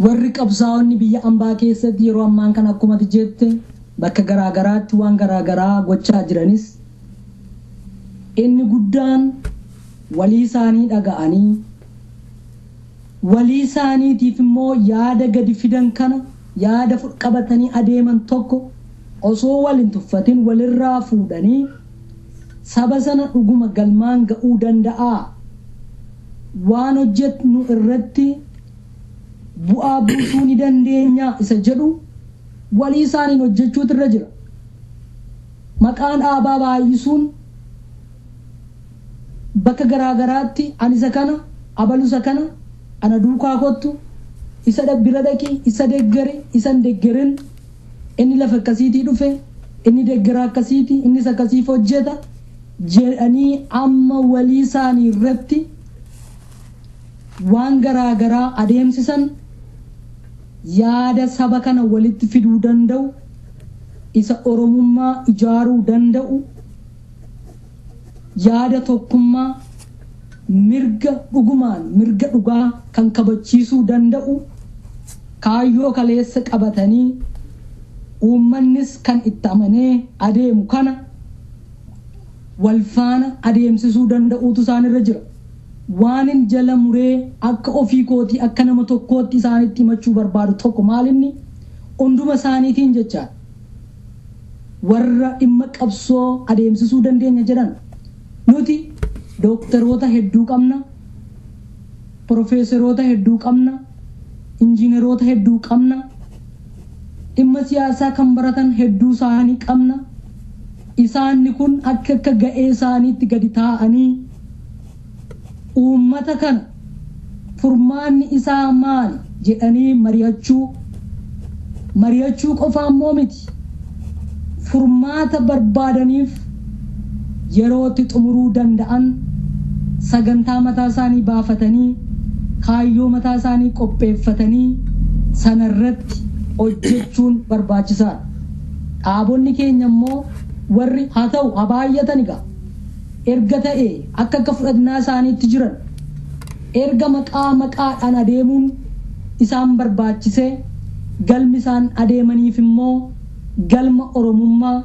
warri qabsaa'onni biyya ambaa keessatti yeroo ammaan kan akkuma jette bakka garaagaraatti waan garaagaraa gochaa jiranis inni guddaan walii isaanii dhaga'anii walii isaaniitiif immoo yaada gadi fidan kana yaada qabatanii adeeman tokko osoo waliin tuffatin walirraa fuudhanii saba sana dhuguma galmaan ga'uu danda'a. Waan hojjetnu irratti bu'aa buusuu ni dandeenya isa jedhu walii isaaniin hojjechuutu irra jira. Maqaan dhaabaa baay'isuun bakka garaagaraatti ani isa kana abalu isa kana ana duukaa kottu isa bira dhaqi isa deggari isa deggerin inni lafa akkasiitii dhufe inni deggara akkasiitii inni isa akkasiif hojjeta jedhanii amma walii isaanii irratti waan garaagaraa adeemsisan yaada saba kana walitti fiduu danda'u isa oromummaa ijaaruu danda'u yaada tokkummaa mirga dhugaa kan kabachiisuu danda'u kaayyoo kaleessa qabatanii uummannis kan itti amanee adeemu kana walfaana adeemsisuu danda'uutu isaanirra jira. Waanin jala muree akka ofii kootii akka nama tokkootti isaanitti himachuu barbaadu tokko maalinni hunduma isaaniitiin jecha warra dhimma qabsoo adeemsisuu dandeenya jedhan nuti dooktaroota hedduu qabna, profeesaroota hedduu qabna, injiineroota hedduu qabna, dhimma siyaasaa kan baratan hedduu isaanii qabna. Isaanni kun akka ga'ee isaaniitti gadi taa'anii uummata kana furmaanni isaa maali jedhanii mari'achuu qofaa immoo miti furmaata barbaadaniif yerootti xumuruu danda'an sagantaa mataa isaanii baafatanii kaayyoo mataa isaanii qopheeffatanii sanarratti hojjechuun barbaachisaadha. Dhaabonni keenya immoo warri haa ta'u haa baay'atan egaa erga ta'e akka fudhannaa isaaniitti jiran erga maqaadhaan adeemuun isaan barbaachisee galmi isaan adeemaniif immoo galma oromummaa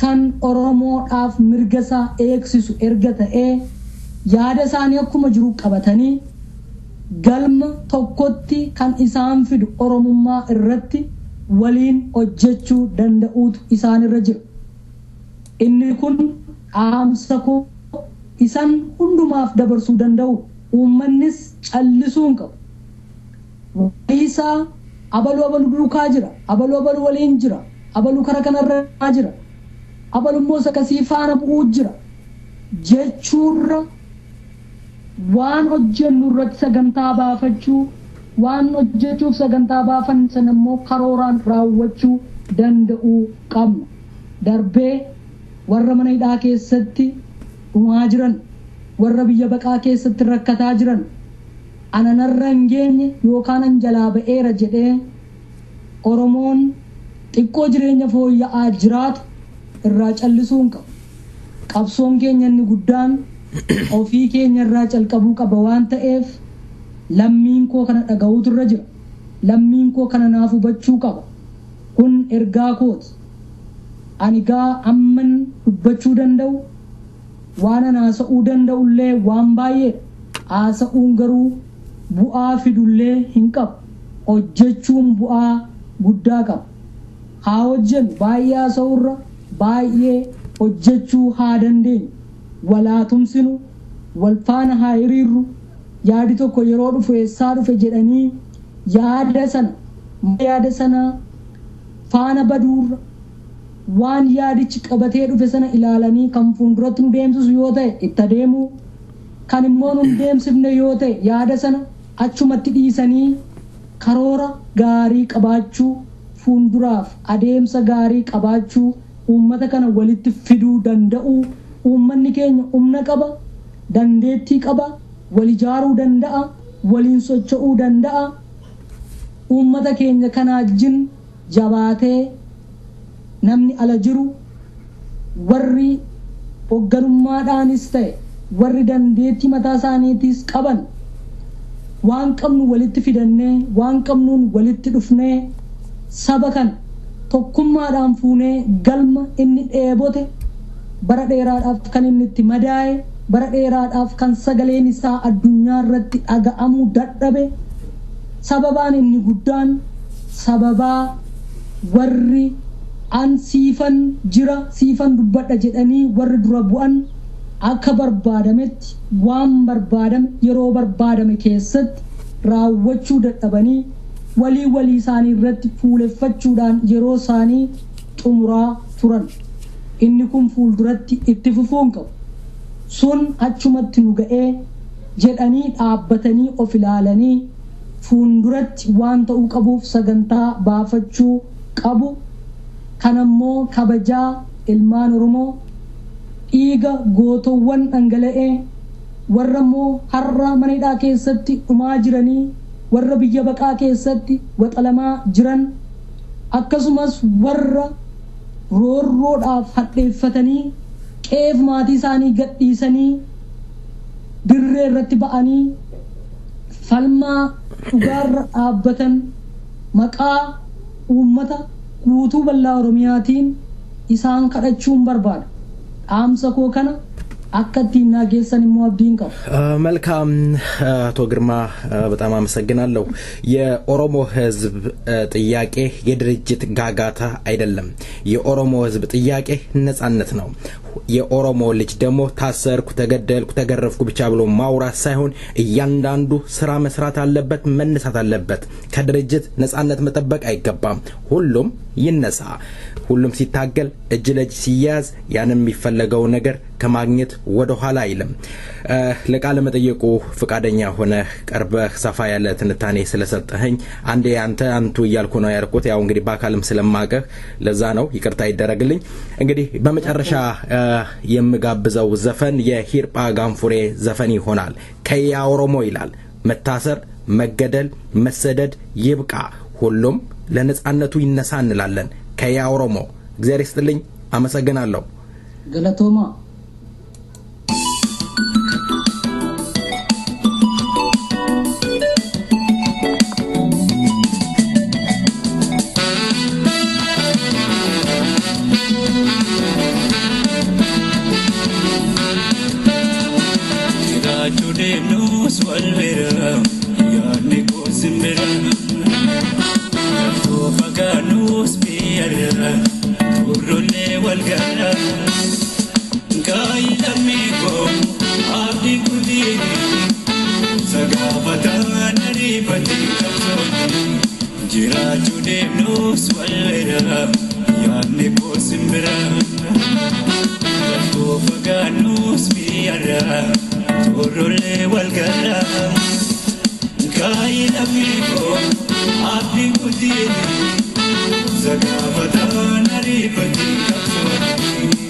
kan Oromoodhaaf mirgasaa eegsisu erga ta'ee yaada isaanii akkuma jiru qabatanii galma tokkotti kan isaan fidu Oromummaa irratti waliin hojjechuu danda'uutu isaanirra jira. Inni kun dhaamsa koo isaan hundumaaf dabarsuu danda'u uummannis callisuun qabu. Waliisaa abalu duukaa jira, abalu waliin jira, abalu kara kanarra jira, abalu immoo sakasii faana bu'uu jira jechuurra waan hojjennu irratti sagantaa baafachuu, waan hojjechuuf sagantaa baafan san immoo karooraan raawwachuu danda'uu qabna. Darbee warra mana hidhaa keessatti dhumaa jiran, warra biyya baqaa keessatti rakkataa jiran ananarra hin geenye yookaan an jalaa ba'eera jedhee Oromoon xiqqoo jireenya fooyya'aa jiraatu irraa callisuu hin qabu. Qabsoon keenya inni guddaan ofii keenya irraa calqabuu qaba waan ta'eef lammiin koo kana dhaga'uutu irra jira. Lammiin koo kana naaf hubachuu qaba. Kun ergaa kooti. Ani gaa amman dubbachuu danda'u waan an haasa'uu danda'ullee waan baay'ee haasa'uun garuu bu'aa fidullee hin qabu. Hojjechuun bu'aa guddaa qaba. Haa hojjennu baay'ee haasa'urra baay'ee hojjechuu haa dandeenyu. Walaa tumsinu, wal faana haa hiriirru. Yaadi tokko yeroo dhufu eessaa dhufe jedhanii yaada sana faana baduurra waan yaadichi qabatee dhufe sana ilaalanii kan fuulduratti nu deemsisu yoo ta'e itti adeemuu, kan immoo nu deemsifne yoo ta'e yaada sana achumatti dhiisanii karoora gaarii qabaachuu, fuulduraaf adeemsa gaarii qabaachuu, uummata kana walitti fiduu danda'u. Uummanni keenya humna qaba, dandeettii qaba, wal ijaaruu danda'a, waliin socho'uu danda'a. Uummata keenya kana wajjin jabaatee namni ala jiru warri hoogganummaadhaanis ta'e warri dandeettii mataa isaaniitiis qaban waan qabnu walitti fidannee waan qabnuun walitti dhufnee saba kana tokkummaadhaan fuunee galma inni dheebote bara dheeraadhaaf kan inni itti madaa'e bara dheeraadhaaf kan sagaleen isaa addunyaa irratti dhaga'amuu dadhabe sababaan inni guddaan sababaa warri an siifan jira siifan dubbadha jedhanii warri dura bu'an akka barbaadametti waan barbaadame yeroo barbaadame keessatti raawwachuu dadhabanii walii isaanii irratti fuuleffachuudhaan yeroo isaanii xumuraa turan. Inni kun fuulduratti itti fufuun qabu. Sun achumatti nu ga'ee jedhanii dhaabbatanii of ilaalanii fuulduratti waan ta'uu qabuuf sagantaa baafachuu qabu. Kanammoo kabajaa ilmaan Oromoo dhiiga gootowwan dhangala'ee warra immoo har'a mana hidhaa keessatti dhumaa jiranii warra biyya baqaa keessatti waxalamaa jiran akkasumas warra roorroodhaaf hadheeffatanii qeef maatii isaanii gadhiisanii dirree irratti ba'anii falmaa dhugaarra dhaabbatan maqaa uummata guutuu bal'aa Oromiyaatiin isaan kadhachuun barbaada. Dhaamsa koo kana akka ittiin nageessan immoo abdiin qabu። መልካም አቶ ግርማ በጣም አመሰግናለሁ። የኦሮሞ ህዝብ ጥያቄ የድርጅት ጋጋታ አይደለም። የኦሮሞ ህዝብ ጥያቄ ነጻነት ነው። የኦሮሞ ልጅ ደግሞ ታሰርኩ፣ ተገደልኩ፣ ተገረፍኩ ብቻ ብሎ ማውራት ሳይሆን እያንዳንዱ ስራ መስራት አለበት፣ መነሳት አለበት። ከድርጅት ነጻነት መጠበቅ አይገባም። ሁሉም ይነሳ። ሁሉም ሲታገል እጅ ለእጅ ሲያዝ ያንን የሚፈለገው ነገር ከማግኘት ወደ ኋላ አይልም። ለቃለ መጠየቁ ፍቃደኛ ሆነ ቀርበህ ሰፋ ያለ ትንታኔ ስለሰጠኸኝ አንዴ አንቱ እያልኩ ነው ያርኩት። ያው እንግዲህ በአካልም ስለማቀህ ለዛ ነው ይቅርታ ይደረግልኝ። እንግዲህ በመጨረሻ የምጋብዘው ዘፈን የሂርጳ ጋንፉሬ ዘፈን ይሆናል። ከያ ኦሮሞ ይላል። መታሰር፣ መገደል፣ መሰደድ ይብቃ፣ ሁሉም ለነጻነቱ ይነሳ እንላለን። ከያ ኦሮሞ እግዚአብሔር ይስጥልኝ። አመሰግናለሁ። ገለቶማ nus walera yanne kosimbra to faganus biara torole walgara kai amigo abdi kudini zagavata naripati kapsoni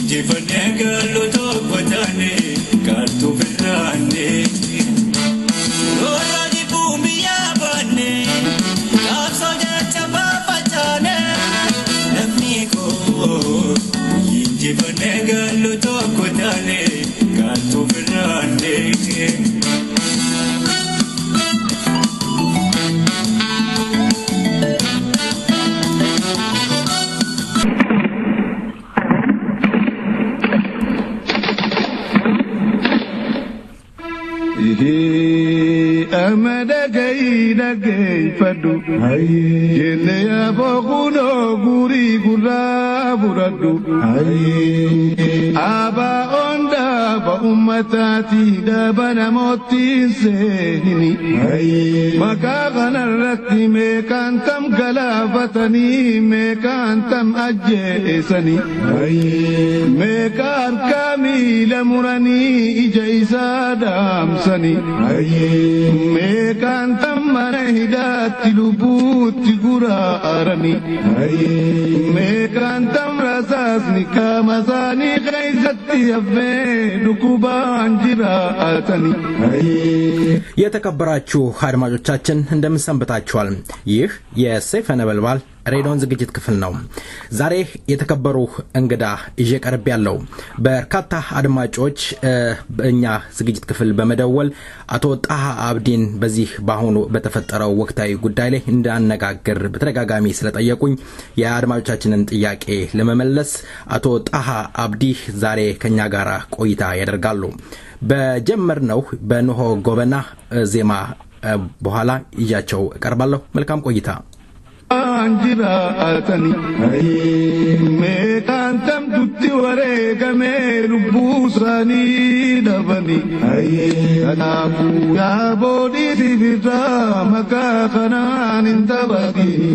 Jivanegalu takojane galto firane Lora ibumi yabane kazone chaba pajane Oboko jivanegalu takojane galto firane sani mekar kamil murani ijaisa dam sani mekan tamara hidat lubut gura arani mekan tamrasas nikamasani gaizati afme dukuban jira atani የተከበራችሁ አድማጮቻችን እንደምን ሰንብታችኋል? ይህ የሰይፈ ነበልባል ሬዲዮን ዝግጅት ክፍል ነው። ዛሬ የተከበሩ እንግዳ ይዤ ቀርብ ያለው በርካታ አድማጮች በእኛ ዝግጅት ክፍል በመደወል አቶ ጣሃ አብዲን በዚህ ባሁኑ በተፈጠረው ወቅታዊ ጉዳይ ላይ እንዳነጋገር በተደጋጋሚ ስለጠየቁኝ የአድማጮቻችንን ጥያቄ ለመመለስ አቶ ጣሃ አብዲ ዛሬ ከኛ ጋር ቆይታ ያደርጋሉ። በጀመርነው በኖሆ ጎበና ዜማ በኋላ ይያቸው ቀርባለሁ። መልካም ቆይታ። anjiraatani meeqaan tamtutti wareegamee lubbuusaanii dhabani kanaafuu yaa boodhiitiif irraa maqaa kanaan hin taphatini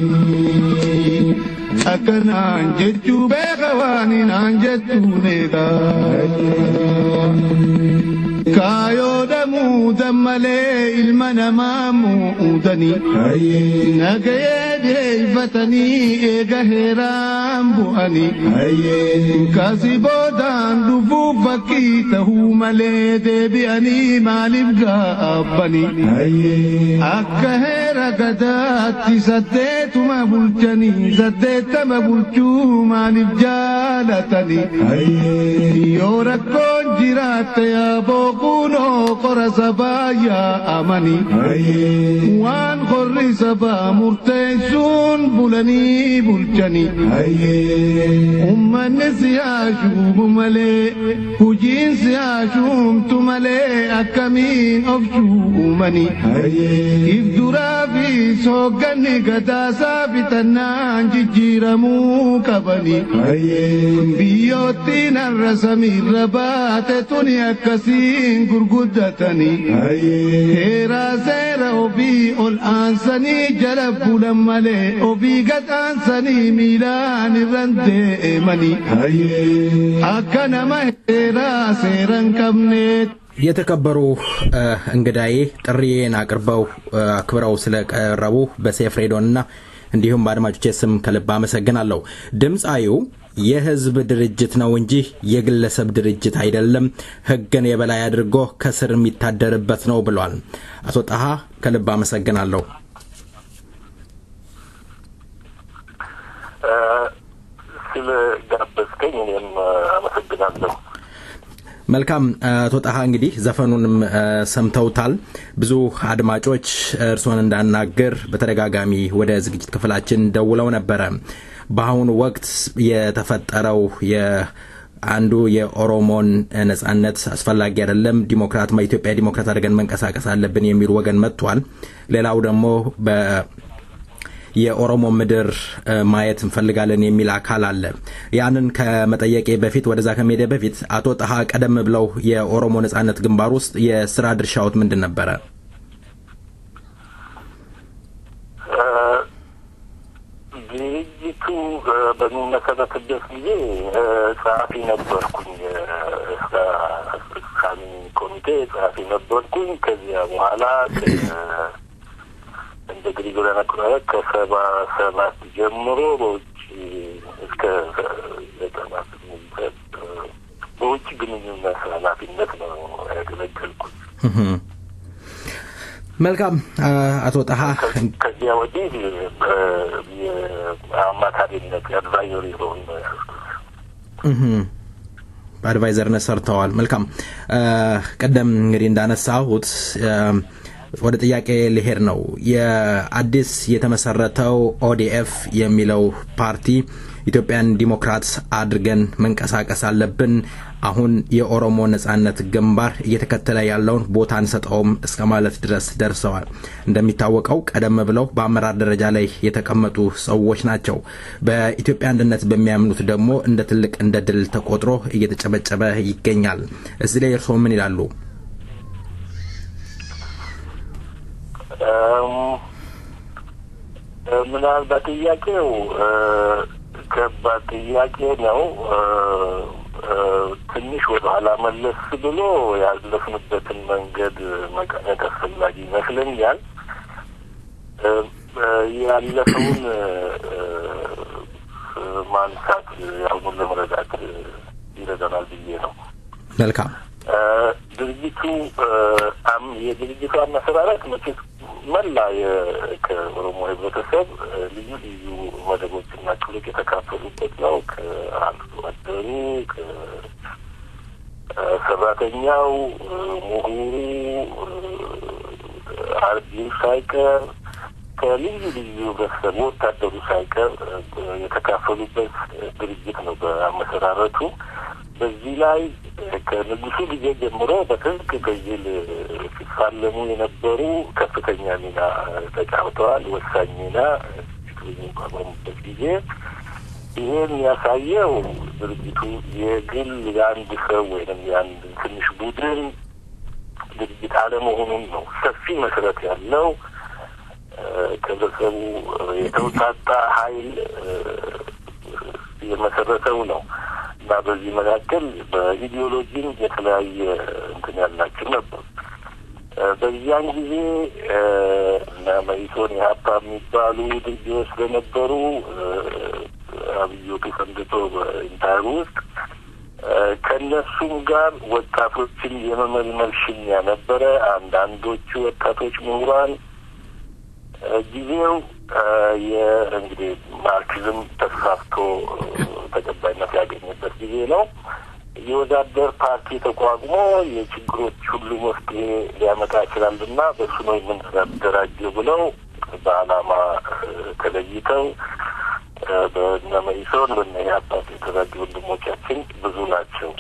akkanaan jechuu beeka waan hinaan jettuun eegaa kaayoo dhamuutan malee ilma namaa muudanii nagayee deeyfatanii eega heeraan bu'anii kasi boodaan dhufuu fakkii tahuu malee deebi'anii maaliif gaabbanii akka heera gadaatti saddeetuma bulchanii saddeettama bulchuu maaliif jaalatanii yoo rakkoon jiraatte yaaboo kuno qora sabaya amani waan qorri sabaa murteessuun bulanii bulchani ummanni siyaashuubu malee hujiin siyaashuumtu malee akkamiin of shuumani if duraa fi soogganni gadaasaa bitannaan jijjiiramuu qabani biyyoottiin har'a samiirra baate tuni akkasii gurguddatani heera seera obii ol aansanii jala bulan malee obii gad aansanii miilaan irran deemani akka nama heera seeran qabneet የተከበሩ እንግዳዬ ጥሪዬን አክብረው ስለቀረቡ በሴፍ ሬዲዮና እንዲሁም በአድማጮቼ ስም ከልብ አመሰግናለሁ። ድምጻዩ የህዝብ ድርጅት ነው እንጂ የግለሰብ ድርጅት አይደለም፣ ህግን የበላይ አድርጎ ከስር የሚታደርበት ነው ብሏል። አቶ ጣሃ ከልብ አመሰግናለሁ። ስለ ጋበዝከኝ እኔም አመሰግናለሁ። መልካም አቶ ጣሃ እንግዲህ ዘፈኑንም ሰምተውታል። ብዙ አድማጮች እርሶን እንዳናገር በተደጋጋሚ ወደ ዝግጅት ክፍላችን ደውለው ነበር። በአሁኑ ወቅት የተፈጠረው የአንዱ የኦሮሞን ነጻነት አስፈላጊ አይደለም፣ ዲሞክራት በኢትዮጵያ ዲሞክራት አድርገን መንቀሳቀስ አለብን የሚል ወገን መጥቷል። ሌላው ደግሞ የኦሮሞ ምድር ማየት እንፈልጋለን የሚል አካል አለ። ያንን ከመጠየቄ በፊት ወደዛ ከመሄደ በፊት አቶ ጣሃ ቀደም ብለው የኦሮሞ ነጻነት ግንባር ውስጥ የሥራ ድርሻዎት ምንድን ነበር? ድርጅቱ በሚመሰረትበት ጊዜ ጸሐፊ ነበርኩኝ። አስፈጻሚ ኮሚቴ ጸሐፊ ነበርኩኝ። ከዚያ በኋላ እንደ ግሪጎሪያን አቆጣጠር ከ77 ጀምሮ በውጭ እስከ 98 በውጭ ግንኙነት ኃላፊነት ነው ያገለገልኩት። መልካም አቶ ጣሃ ከዚያ ወዲህ በአማካሪነት አድቫይዘሪ ሆኜ በአድቫይዘርነት ሰርተዋል። መልካም ቀደም እንግዲህ እንዳነሳሁት ወደ ጥያቄ ልሄድ ነው። የአዲስ የተመሰረተው ኦዲኤፍ የሚለው ፓርቲ ኢትዮጵያን ዲሞክራት አድርገን መንቀሳቀስ አለብን፣ አሁን የኦሮሞ ነጻነት ግንባር እየተከተለ ያለውን ቦታ አንሰጠውም እስከ ማለት ድረስ ደርሰዋል። እንደሚታወቀው ቀደም ብለው በአመራር ደረጃ ላይ የተቀመጡ ሰዎች ናቸው። በኢትዮጵያ አንድነት በሚያምኑት ደግሞ እንደ ትልቅ እንደ ድል ተቆጥሮ እየተጨበጨበ ይገኛል። እዚህ ላይ እርስዎ ምን ይላሉ? ምናልባት ጥያቄው ከባድ ጥያቄ ነው። ትንሽ ወደ ኋላ መለስ ብሎ ያለፍንበትን መንገድ መቃኘት አስፈላጊ ይመስለኛል። ያለፈውን ማንሳት ያሁኑን ለመረዳት ይረዳናል ብዬ ነው። መልካም ድርጅቱ የድርጅቱ አመሰራረት መቼስ መላ ከኦሮሞ ህብረተሰብ ልዩ ልዩ መደቦችና ክፍሎች የተካፈሉበት ነው። ከአርሶ አደሩ፣ ከሰራተኛው፣ ምሁሩ፣ አርቢው ሳይቀር ከልዩ ልዩ ህብረተሰብ ወታደሩ ሳይቀር የተካፈሉበት ድርጅት ነው በአመሰራረቱ። በዚህ ላይ ከንጉሱ ጊዜ ጀምሮ በትልቅ ትግል ሲፋለሙ የነበሩ ከፍተኛ ሚና ተጫውተዋል። ወሳኝ ሚና በሚቋቋሙበት ጊዜ ይሄን ያሳየው ድርጅቱ የግል የአንድ ሰው ወይም የአንድ ትንሽ ቡድን ድርጅት አለመሆኑን ነው። ሰፊ መሰረት ያለው ከህብረተሰቡ የተውጣጣ ኃይል የመሰረተው ነው እና በዚህ መካከል በኢዲዮሎጂም የተለያየ እንትን ያላቸው ነበር። በዚያን ጊዜ እና መኢሶን ኢህአፓ የሚባሉ ድርጅቶች ስለነበሩ አብዮቱ ፈንድቶ በኢንታር ውስጥ ከነሱም ጋር ወጣቶችን የመመልመል ሽሚያ ነበረ። አንዳንዶቹ ወጣቶች ምሁራን ጊዜው የእንግዲህ ማርክሲዝም ተስፋፍቶ ተቀባይነት ያገኘበት ጊዜ ነው። የወዳደር ፓርቲ ተቋቁሞ የችግሮች ሁሉ መፍትሄ ሊያመጣ ይችላልና በሱ ነው የምንደራጀው ብለው በዓላማ ተለይተው በእነ መኢሶን በእነ ኢህአፓ የተደራጁ ወንድሞቻችን ብዙ ናቸው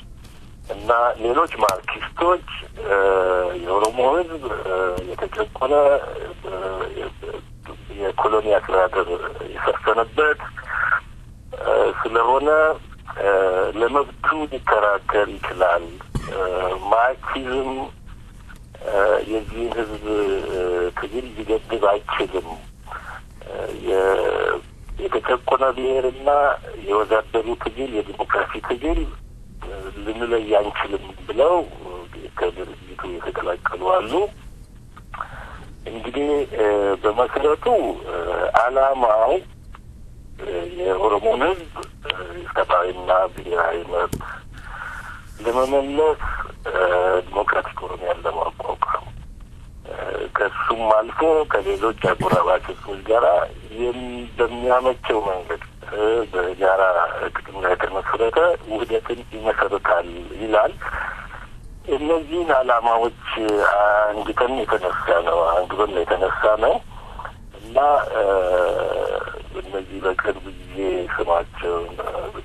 እና ሌሎች ማርክሲስቶች የኦሮሞ ሕዝብ የተጨቆነ የኮሎኒ አስተዳደር የሰፈነበት ስለሆነ ለመብቱ ሊከራከር ይችላል። ማርክሲዝም የዚህን ሕዝብ ትግል ሊገድብ አይችልም። የተጨቆነ ብሔርና የወዛደሩ ትግል የዲሞክራሲ ትግል ልንለይ አንችልም ብለው ከድርጅቱ የተቀላቀሉ አሉ። እንግዲህ በመሰረቱ ዓላማው የኦሮሞን ሕዝብ ሰብአዊና ብሔራዊ መብት ለመመለስ ዲሞክራቲክ ኦሮሚያን ለማቋቋም ከሱም አልፎ ከሌሎች አጎራባች ህዝቦች ጋራ በሚያመቸው መንገድ በጋራ ጥቅም ላይ የተመሰረተ ውህደትን ይመሰርታል ይላል። እነዚህን ዓላማዎች አንግበን የተነሳ ነው እና እነዚህ በቅርብ ጊዜ ስማቸውን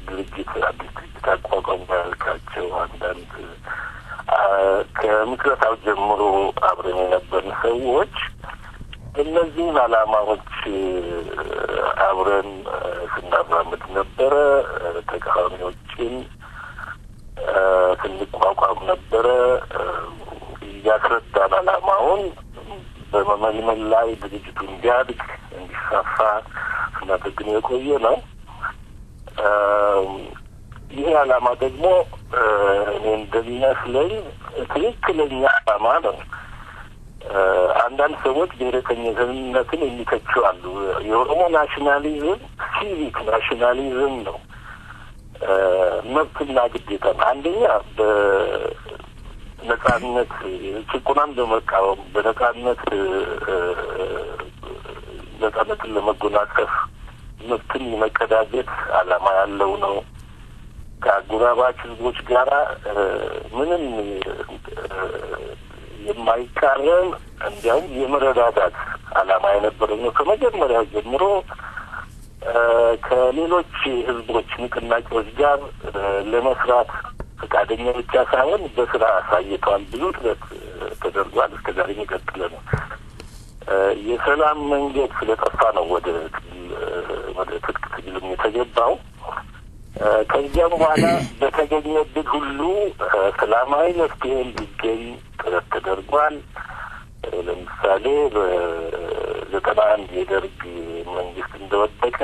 ድርጅት አዲስ ድርጅት አቋቋም ያልካቸው አንዳንድ ከምስረታው ጀምሮ አብረን የነበርን ሰዎች እነዚህን ዓላማዎች አብረን ስናራምድ ነበረ። ተቃዋሚዎችን ስንቋቋም ነበረ። እያስረዳን ዓላማውን በመመልመል ላይ ድርጅቱ እንዲያድግ እንዲሳፋ ስናደርግን የቆየ ነው። ይህ ዓላማ ደግሞ እኔ እንደሚመስለኝ ትክክለኛ ዓላማ ነው። አንዳንድ ሰዎች ብሔረተኝነትን የሚተቹ አሉ። የኦሮሞ ናሽናሊዝም ሲቪክ ናሽናሊዝም ነው። መብትና ግዴታ አንደኛ በነጻነት ጭቆናን በመቃወም ነጻነትን ለመጎናጸፍ መብትን የመቀዳጀት ዓላማ ያለው ነው። ከአጎራባች ህዝቦች ጋራ ምንም የማይቃረን እንዲያውም የመረዳዳት ዓላማ የነበረው ነው። ከመጀመሪያ ጀምሮ ከሌሎች ህዝቦች ንቅናቄዎች ጋር ለመስራት ፈቃደኛ ብቻ ሳይሆን በስራ አሳይተዋል። ብዙ ጥረት ተደርጓል። እስከዛሬ የሚቀጥል ነው። የሰላም መንገድ ስለጠፋ ነው ወደ ትጥቅ ትግልም የተገባው። ከዚያም በኋላ በተገኘ ዕድል ሁሉ ሰላማዊ መፍትሄ እንዲገኝ ጥረት ተደርጓል። ለምሳሌ በ91 የደርግ መንግስት እንደወደቀ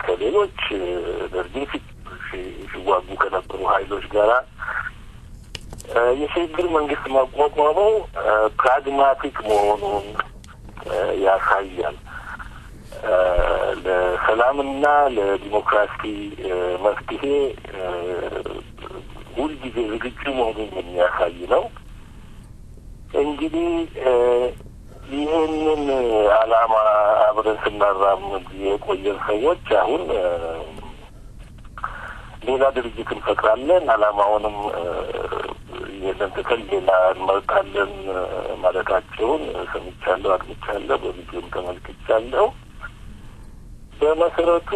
ከሌሎች ደርግ ሲዋጉ ከነበሩ ኃይሎች ጋራ የሽግግር መንግስት ማቋቋሙ ፕራግማቲክ መሆኑን ያሳያል። ለሰላምና ለዲሞክራሲ መፍትሄ ሁልጊዜ ዝግጁ መሆኑን የሚያሳይ ነው። እንግዲህ ይህንን ዓላማ አብረን ስናራምድ የቆየን ሰዎች አሁን ሌላ ድርጅት እንፈጥራለን፣ ዓላማውንም ይህንን ትተን ሌላ እንመርጣለን ማለታቸውን ሰምቻለሁ፣ አድምቻለሁ፣ በቪዲዮም ተመልክቻለሁ። በመሰረቱ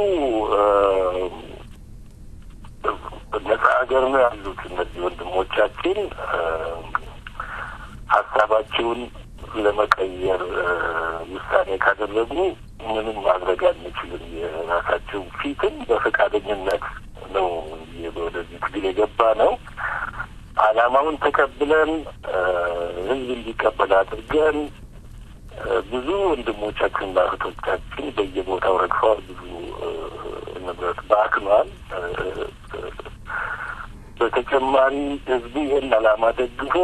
ነጻ ሀገር ነው ያሉት እነዚህ ወንድሞቻችን ሀሳባቸውን ለመቀየር ውሳኔ ካደረጉ ምንም ማድረግ አንችልም። የራሳቸው ፊትን በፈቃደኝነት ነው ወደዚህ ትግል የገባ ነው። ዓላማውን ተቀብለን ህዝብ እንዲቀበል አድርገን ብዙ ወንድሞቻችንና እህቶቻችን በየቦታው ረግፈዋል። ብዙ ንብረት ባክኗል። በተጨማሪ ህዝቡ ይህን ዓላማ ደግፎ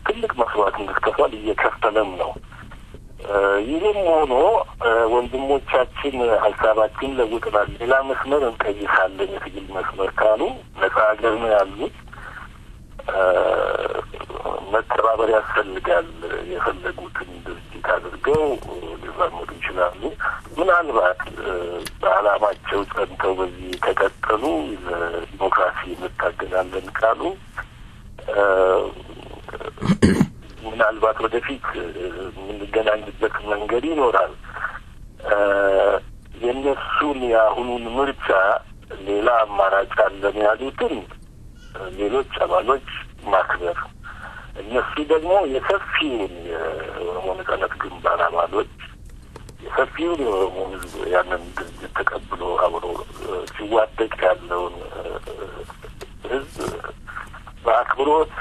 ትልቅ መስዋዕትነት ከፍሏል፣ እየከፈለም ነው። ይህም ሆኖ ወንድሞቻችን ሀሳባችን ለውጥናል፣ ሌላ መስመር እንቀይሳለን የትግል መስመር ካሉ ነጻ ሀገር ነው ያሉት። መተባበር ያስፈልጋል። የፈለጉትን ድርጅት አድርገው ሊራመዱ ይችላሉ። ምናልባት በዓላማቸው ጸንተው በዚህ ከቀጠሉ ለዲሞክራሲ እንታገላለን ካሉ ምናልባት ወደፊት የምንገናኝበት መንገድ ይኖራል። የእነሱን የአሁኑን ምርጫ ሌላ አማራጭ አለን ያሉትን ሌሎች አባሎች ማክበር፣ እነሱ ደግሞ የሰፊውን የኦሮሞ ነጻነት ግንባር አባሎች የሰፊውን የኦሮሞ ህዝብ ያንን ድርጅት ተቀብሎ አብሮ ሲዋደቅ ያለውን ህዝብ በአክብሮት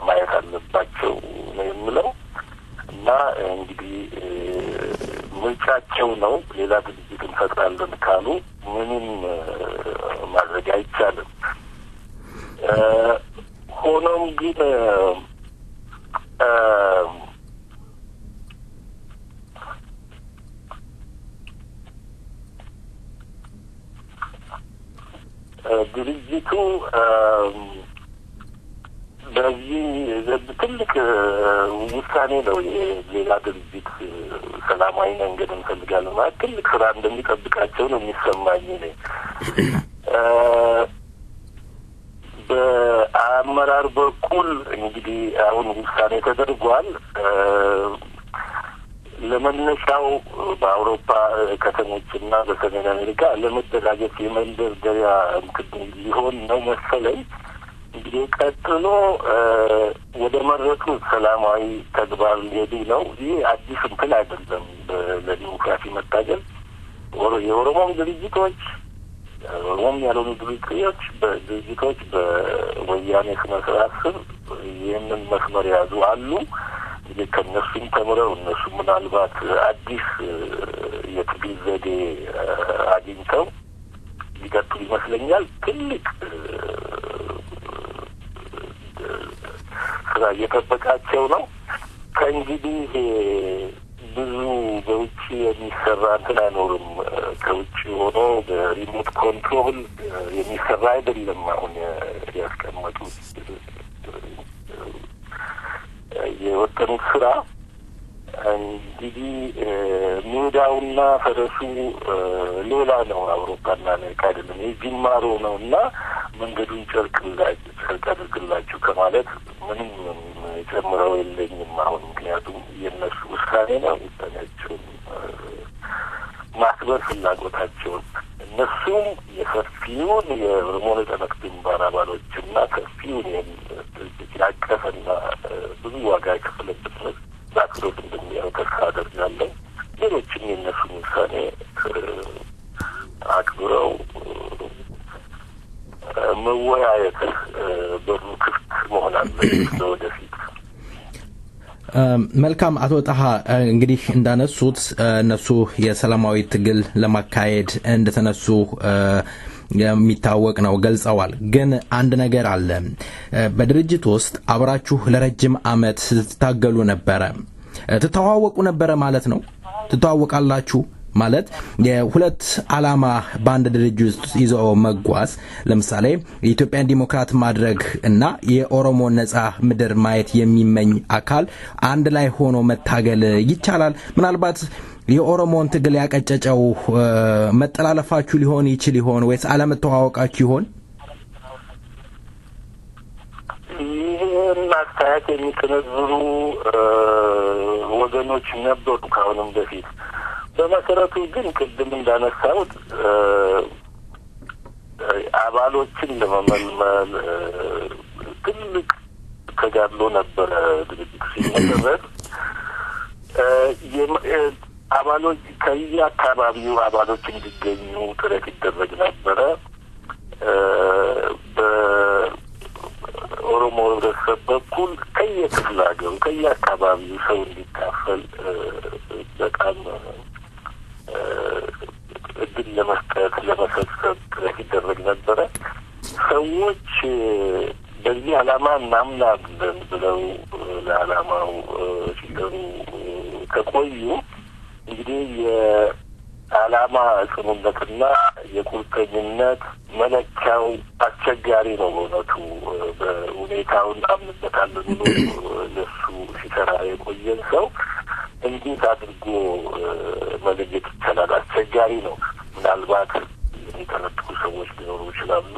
ማየት አለባቸው ነው የምለው። እና እንግዲህ ምርጫቸው ነው። ሌላ ድርጅት እንፈጥራለን ካሉ ምንም ማድረግ አይቻልም። ሆኖም ግን ድርጅቱ በዚህ ትልቅ ውሳኔ ነው። ሌላ ድርጅት ሰላማዊ መንገድ እንፈልጋለን ማለት ትልቅ ስራ እንደሚጠብቃቸው ነው የሚሰማኝ። በአመራር በኩል እንግዲህ አሁን ውሳኔ ተደርጓል። ለመነሻው በአውሮፓ ከተሞችና በሰሜን አሜሪካ ለመደራጀት የመንደርደሪያ ሊሆን ነው መሰለኝ። እንግዲህ ቀጥሎ ወደ መረጡት ሰላማዊ ተግባር ሊሄዱ ነው። ይህ አዲስ እንትን አይደለም። ለዲሞክራሲ መታገል የኦሮሞም ድርጅቶች ኦሮሞም ያልሆኑ ድርጅቶች በወያኔ ስነ ስርዓት ስር ይህንን መስመር የያዙ አሉ። እንግዲህ ከእነሱም ተምረው እነሱ ምናልባት አዲስ የትግል ዘዴ አግኝተው ሊቀጥሉ ይመስለኛል። ትልቅ ስራ እየጠበቃቸው ነው። ከእንግዲህ ብዙ በውጭ የሚሰራ እንትን አይኖርም። ከውጭ ሆኖ በሪሞት ኮንትሮል የሚሰራ አይደለም። አሁን ያስቀመጡት የወጠኑት ስራ እንግዲህ ሜዳውና ፈረሱ ሌላ ነው። አውሮፓና አሜሪካ አይደለም። ይህ ጅማሮ ነው እና መንገዱን ጨርቅ አድርግላችሁ ከማለት ምንም ጨምረው የለኝም አሁን። ምክንያቱም የእነሱ ውሳኔ ነው። ውሳኔያቸውን ማክበር ፍላጎታቸውን እነሱም የሰፊውን የኦሮሞ ነጻነት ግንባር አባሎችና ሰፊውን ድርጅት ያቀፈና ብዙ ዋጋ የከፈለበት በአክብሮት እንደሚያው ተስፋ አደርጋለሁ። ሌሎችም የእነሱን ውሳኔ አክብረው መወያየት በሩ ክፍት መሆን አለበት ለወደፊት። መልካም አቶ ጣሃ እንግዲህ እንዳነሱት እነሱ የሰላማዊ ትግል ለማካሄድ እንደተነሱ የሚታወቅ ነው ገልጸዋል። ግን አንድ ነገር አለ። በድርጅት ውስጥ አብራችሁ ለረጅም አመት ስትታገሉ ነበረ፣ ትተዋወቁ ነበረ ማለት ነው። ትተዋወቃላችሁ ማለት የሁለት አላማ በአንድ ድርጅት ይዘው መጓዝ፣ ለምሳሌ የኢትዮጵያን ዲሞክራት ማድረግ እና የኦሮሞ ነጻ ምድር ማየት የሚመኝ አካል አንድ ላይ ሆኖ መታገል ይቻላል። ምናልባት የኦሮሞን ትግል ያቀጨጨው መጠላለፋችሁ ሊሆን ይችል ይሆን ወይስ አለመተዋወቃችሁ ይሆን? ይህን አስተያየት የሚሰነዝሩ ወገኖች ነበሩ ከአሁንም በፊት። በመሰረቱ ግን ቅድም እንዳነሳሁት አባሎችን ለመመልመል ትልቅ ተጋድሎ ነበረ ድርጅቱ ሲመሰረት። አባሎች ከየአካባቢው አባሎች እንዲገኙ ጥረት ይደረግ ነበረ። በኦሮሞ ህብረተሰብ በኩል ከየክፍለ ሀገሩ ከየአካባቢው ሰው እንዲካፈል በጣም እድል ለመስጠት ለመሰብሰብ ጥረት ይደረግ ነበረ። ሰዎች በዚህ ዓላማ እናምናለን ብለው ለዓላማው ሲሰሩ ከቆዩ እንግዲህ የዓላማ ጽኑነትና የቁርጠኝነት መለኪያው አስቸጋሪ ነው። በእውነቱ በሁኔታውን አምንበታለን ብሎ ለሱ ሲሰራ የቆየን ሰው እንዴት አድርጎ መለየት ይቻላል? አስቸጋሪ ነው። ምናልባት የሚተነጥቁ ሰዎች ሊኖሩ ይችላሉ።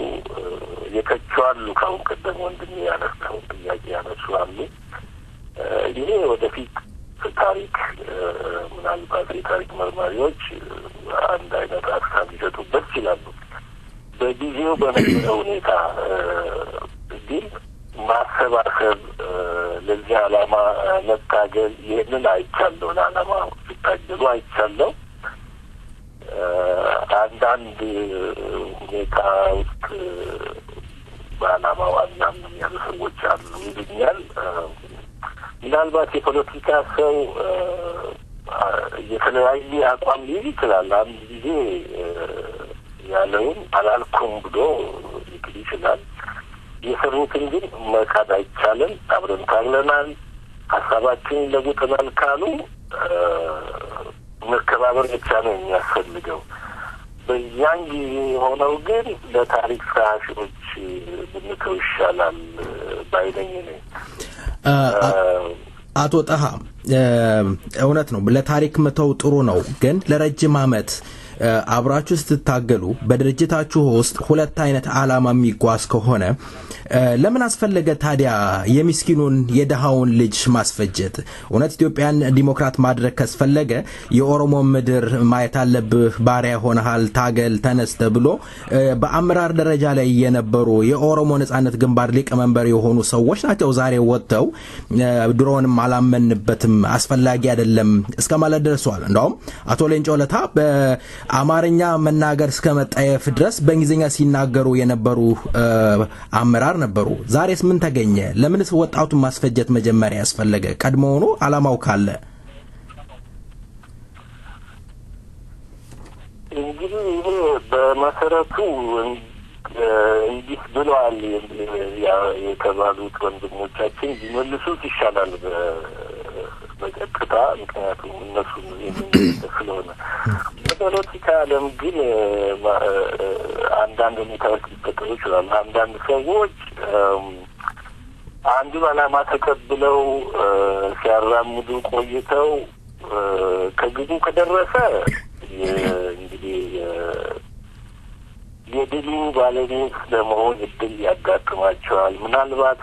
የተቸዋሉ ከአሁን ቀደም ወንድሜ ያነሳውን ጥያቄ ያነሱ አሉ። ይሄ ወደፊት ታሪክ ምናልባት የታሪክ መርማሪዎች አንድ አይነት ሀሳብ ሊሰጡበት ይችላሉ። በጊዜው በነበረ ሁኔታ ግን ማሰባሰብ ለዚህ ዓላማ መታገል ይህንን አይቻለሁ። ለዓላማ ሲታገሉ አይቻለሁ። አንዳንድ ሁኔታ ውስጥ በዓላማው አናምንም ያሉ ሰዎች አሉ ይሉኛል። ምናልባት የፖለቲካ ሰው የተለያየ አቋም ሊይዝ ይችላል። አንድ ጊዜ ያለውን አላልኩም ብሎ ሊክድ ይችላል። የሰሩትን ግን መካድ አይቻልም። አብረን ታግለናል፣ ሀሳባችንን ለውጠናል ካሉ መከባበር ብቻ ነው የሚያስፈልገው። በያን ጊዜ የሆነው ግን ለታሪክ ጸሐፊዎች ብንተው ይሻላል ባይነኝ ነኝ። አቶ ጣሃ እውነት ነው፣ ለታሪክ መተው ጥሩ ነው። ግን ለረጅም ዓመት አብራችሁ ስትታገሉ በድርጅታችሁ ውስጥ ሁለት አይነት ዓላማ የሚጓዝ ከሆነ ለምን አስፈለገ ታዲያ የሚስኪኑን የደሃውን ልጅ ማስፈጀት? እውነት ኢትዮጵያን ዲሞክራት ማድረግ ካስፈለገ የኦሮሞ ምድር ማየት አለብህ፣ ባሪያ ሆነሃል፣ ታገል፣ ተነስ ተብሎ በአመራር ደረጃ ላይ የነበሩ የኦሮሞ ነጻነት ግንባር ሊቀመንበር የሆኑ ሰዎች ናቸው ዛሬ ወጥተው ድሮንም አላመንበትም አስፈላጊ አይደለም እስከማለት ደርሰዋል። እንደውም አቶ ሌንጮ ለታ በአማርኛ መናገር እስከመጣየፍ ድረስ በእንግሊዝኛ ሲናገሩ የነበሩ አመራር ነበሩ። ዛሬስ ምን ተገኘ? ለምንስ ወጣቱን ማስፈጀት መጀመሪያ ያስፈለገ? ቀድሞውኑ ዓላማው ካለ እንግዲህ ይሄ በመሰረቱ እንዲህ ብለዋል የተባሉት ወንድሞቻችን ሊመልሱት ይሻላል በቀጥታ፣ ምክንያቱም እነሱ ስለሆነ። በፖለቲካ ዓለም ግን አንዳንድ ሁኔታዎች ሊፈጠሩ ይችላሉ። አንዳንድ ሰዎች አንዱን ዓላማ ተቀብለው ሲያራምዱ ቆይተው ከግቡ ከደረሰ እንግዲህ የድሉ ባለቤት ለመሆን እድል ያጋጥማቸዋል። ምናልባት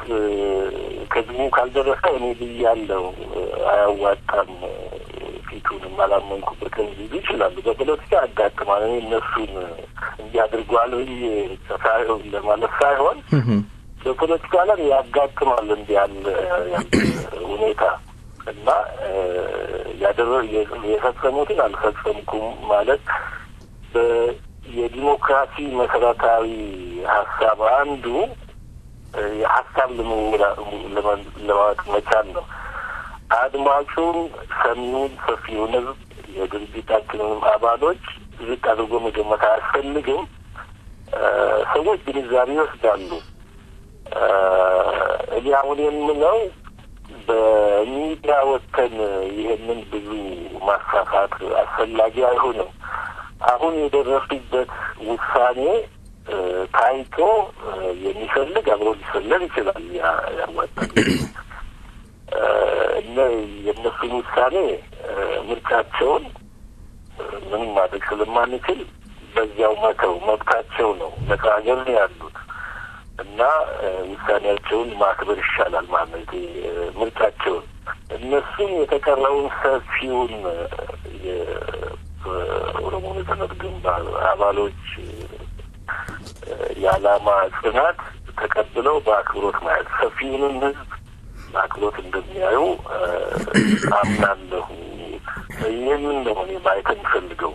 ከግቡ ካልደረሰ እኔ ብያለሁ አያዋጣም፣ ፊቱንም አላመንኩበትም ሊሉ ይችላሉ። በፖለቲካ ያጋጥማል። እኔ እነሱን እንዲያድርጓል ሳይሆን ለማለት ሳይሆን በፖለቲካ ላይ ያጋጥማል እንዲህ ያለ ሁኔታ እና የፈጸሙትን አልፈጸምኩም ማለት የዲሞክራሲ መሰረታዊ ሀሳብ አንዱ የሀሳብ ለማወቅ መቻል ነው። አድማጩን፣ ሰሚውን፣ ሰፊውን ህዝብ የድርጅታችንን አባሎች ዝቅ አድርጎ መገመት አያስፈልግም። ሰዎች ግንዛቤ ይወስዳሉ። እኔ አሁን የምለው በሚዲያ ወጥተን ይህንን ብዙ ማሳፋት አስፈላጊ አይሆንም። አሁን የደረሱበት ውሳኔ ታይቶ የሚፈልግ አብሮ ሊሰለል ይችላል። ያዋጣል እና የእነሱን ውሳኔ ምርጫቸውን ምንም ማድረግ ስለማንችል በዚያው መተው መብታቸው ነው። ነፃ ሀገር ነው ያሉት እና ውሳኔያቸውን ማክበር ይሻላል ማለት ምርጫቸውን። እነሱም የተቀረውን ሰፊውን የኦሮሞ ነጻነት ግንባር አባሎች የዓላማ ጽናት ተቀብለው በአክብሮት ማየት ሰፊውንም ህዝብ በአክብሮት እንደሚያዩ አምናለሁ። ይህንን ነው እኔ ማየት የምፈልገው።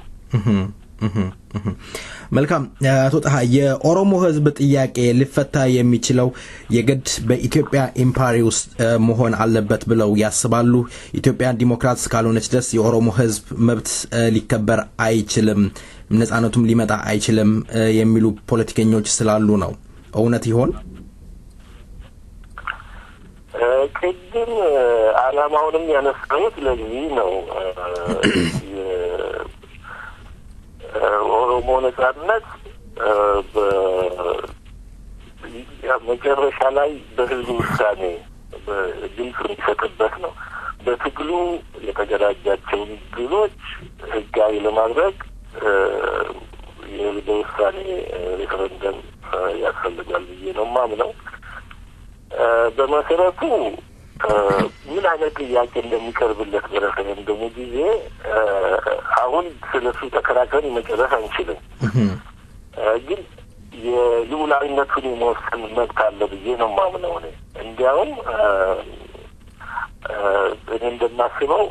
መልካም አቶ ጣሃ የኦሮሞ ህዝብ ጥያቄ ሊፈታ የሚችለው የግድ በኢትዮጵያ ኢምፓየር ውስጥ መሆን አለበት ብለው ያስባሉ? ኢትዮጵያን ዲሞክራሲ ካልሆነች ድረስ የኦሮሞ ህዝብ መብት ሊከበር አይችልም፣ ነጻነቱም ሊመጣ አይችልም የሚሉ ፖለቲከኞች ስላሉ ነው። እውነት ይሆን? ቅድም ዓላማውንም ያነሳሁት ለዚህ ነው። ኦሮሞ ነጻነት መጨረሻ ላይ በህዝብ ውሳኔ ድምፅ የሚሰጥበት ነው። በትግሉ የተገዳጃቸውን ድሎች ህጋዊ ለማድረግ የህዝብ ውሳኔ ሬፈረንደም ያስፈልጋል ብዬ ነው የማምነው። በመሰረቱ ምን አይነት ጥያቄ እንደሚቀርብለት በሬፈረንደሙ ጊዜ አሁን ስለሱ ተከራክረን መጨረስ አንችልም። ግን የልዑላዊነቱን የመወሰን መብት አለ ብዬ ነው የማምነው። እንዲያውም እኔ እንደማስበው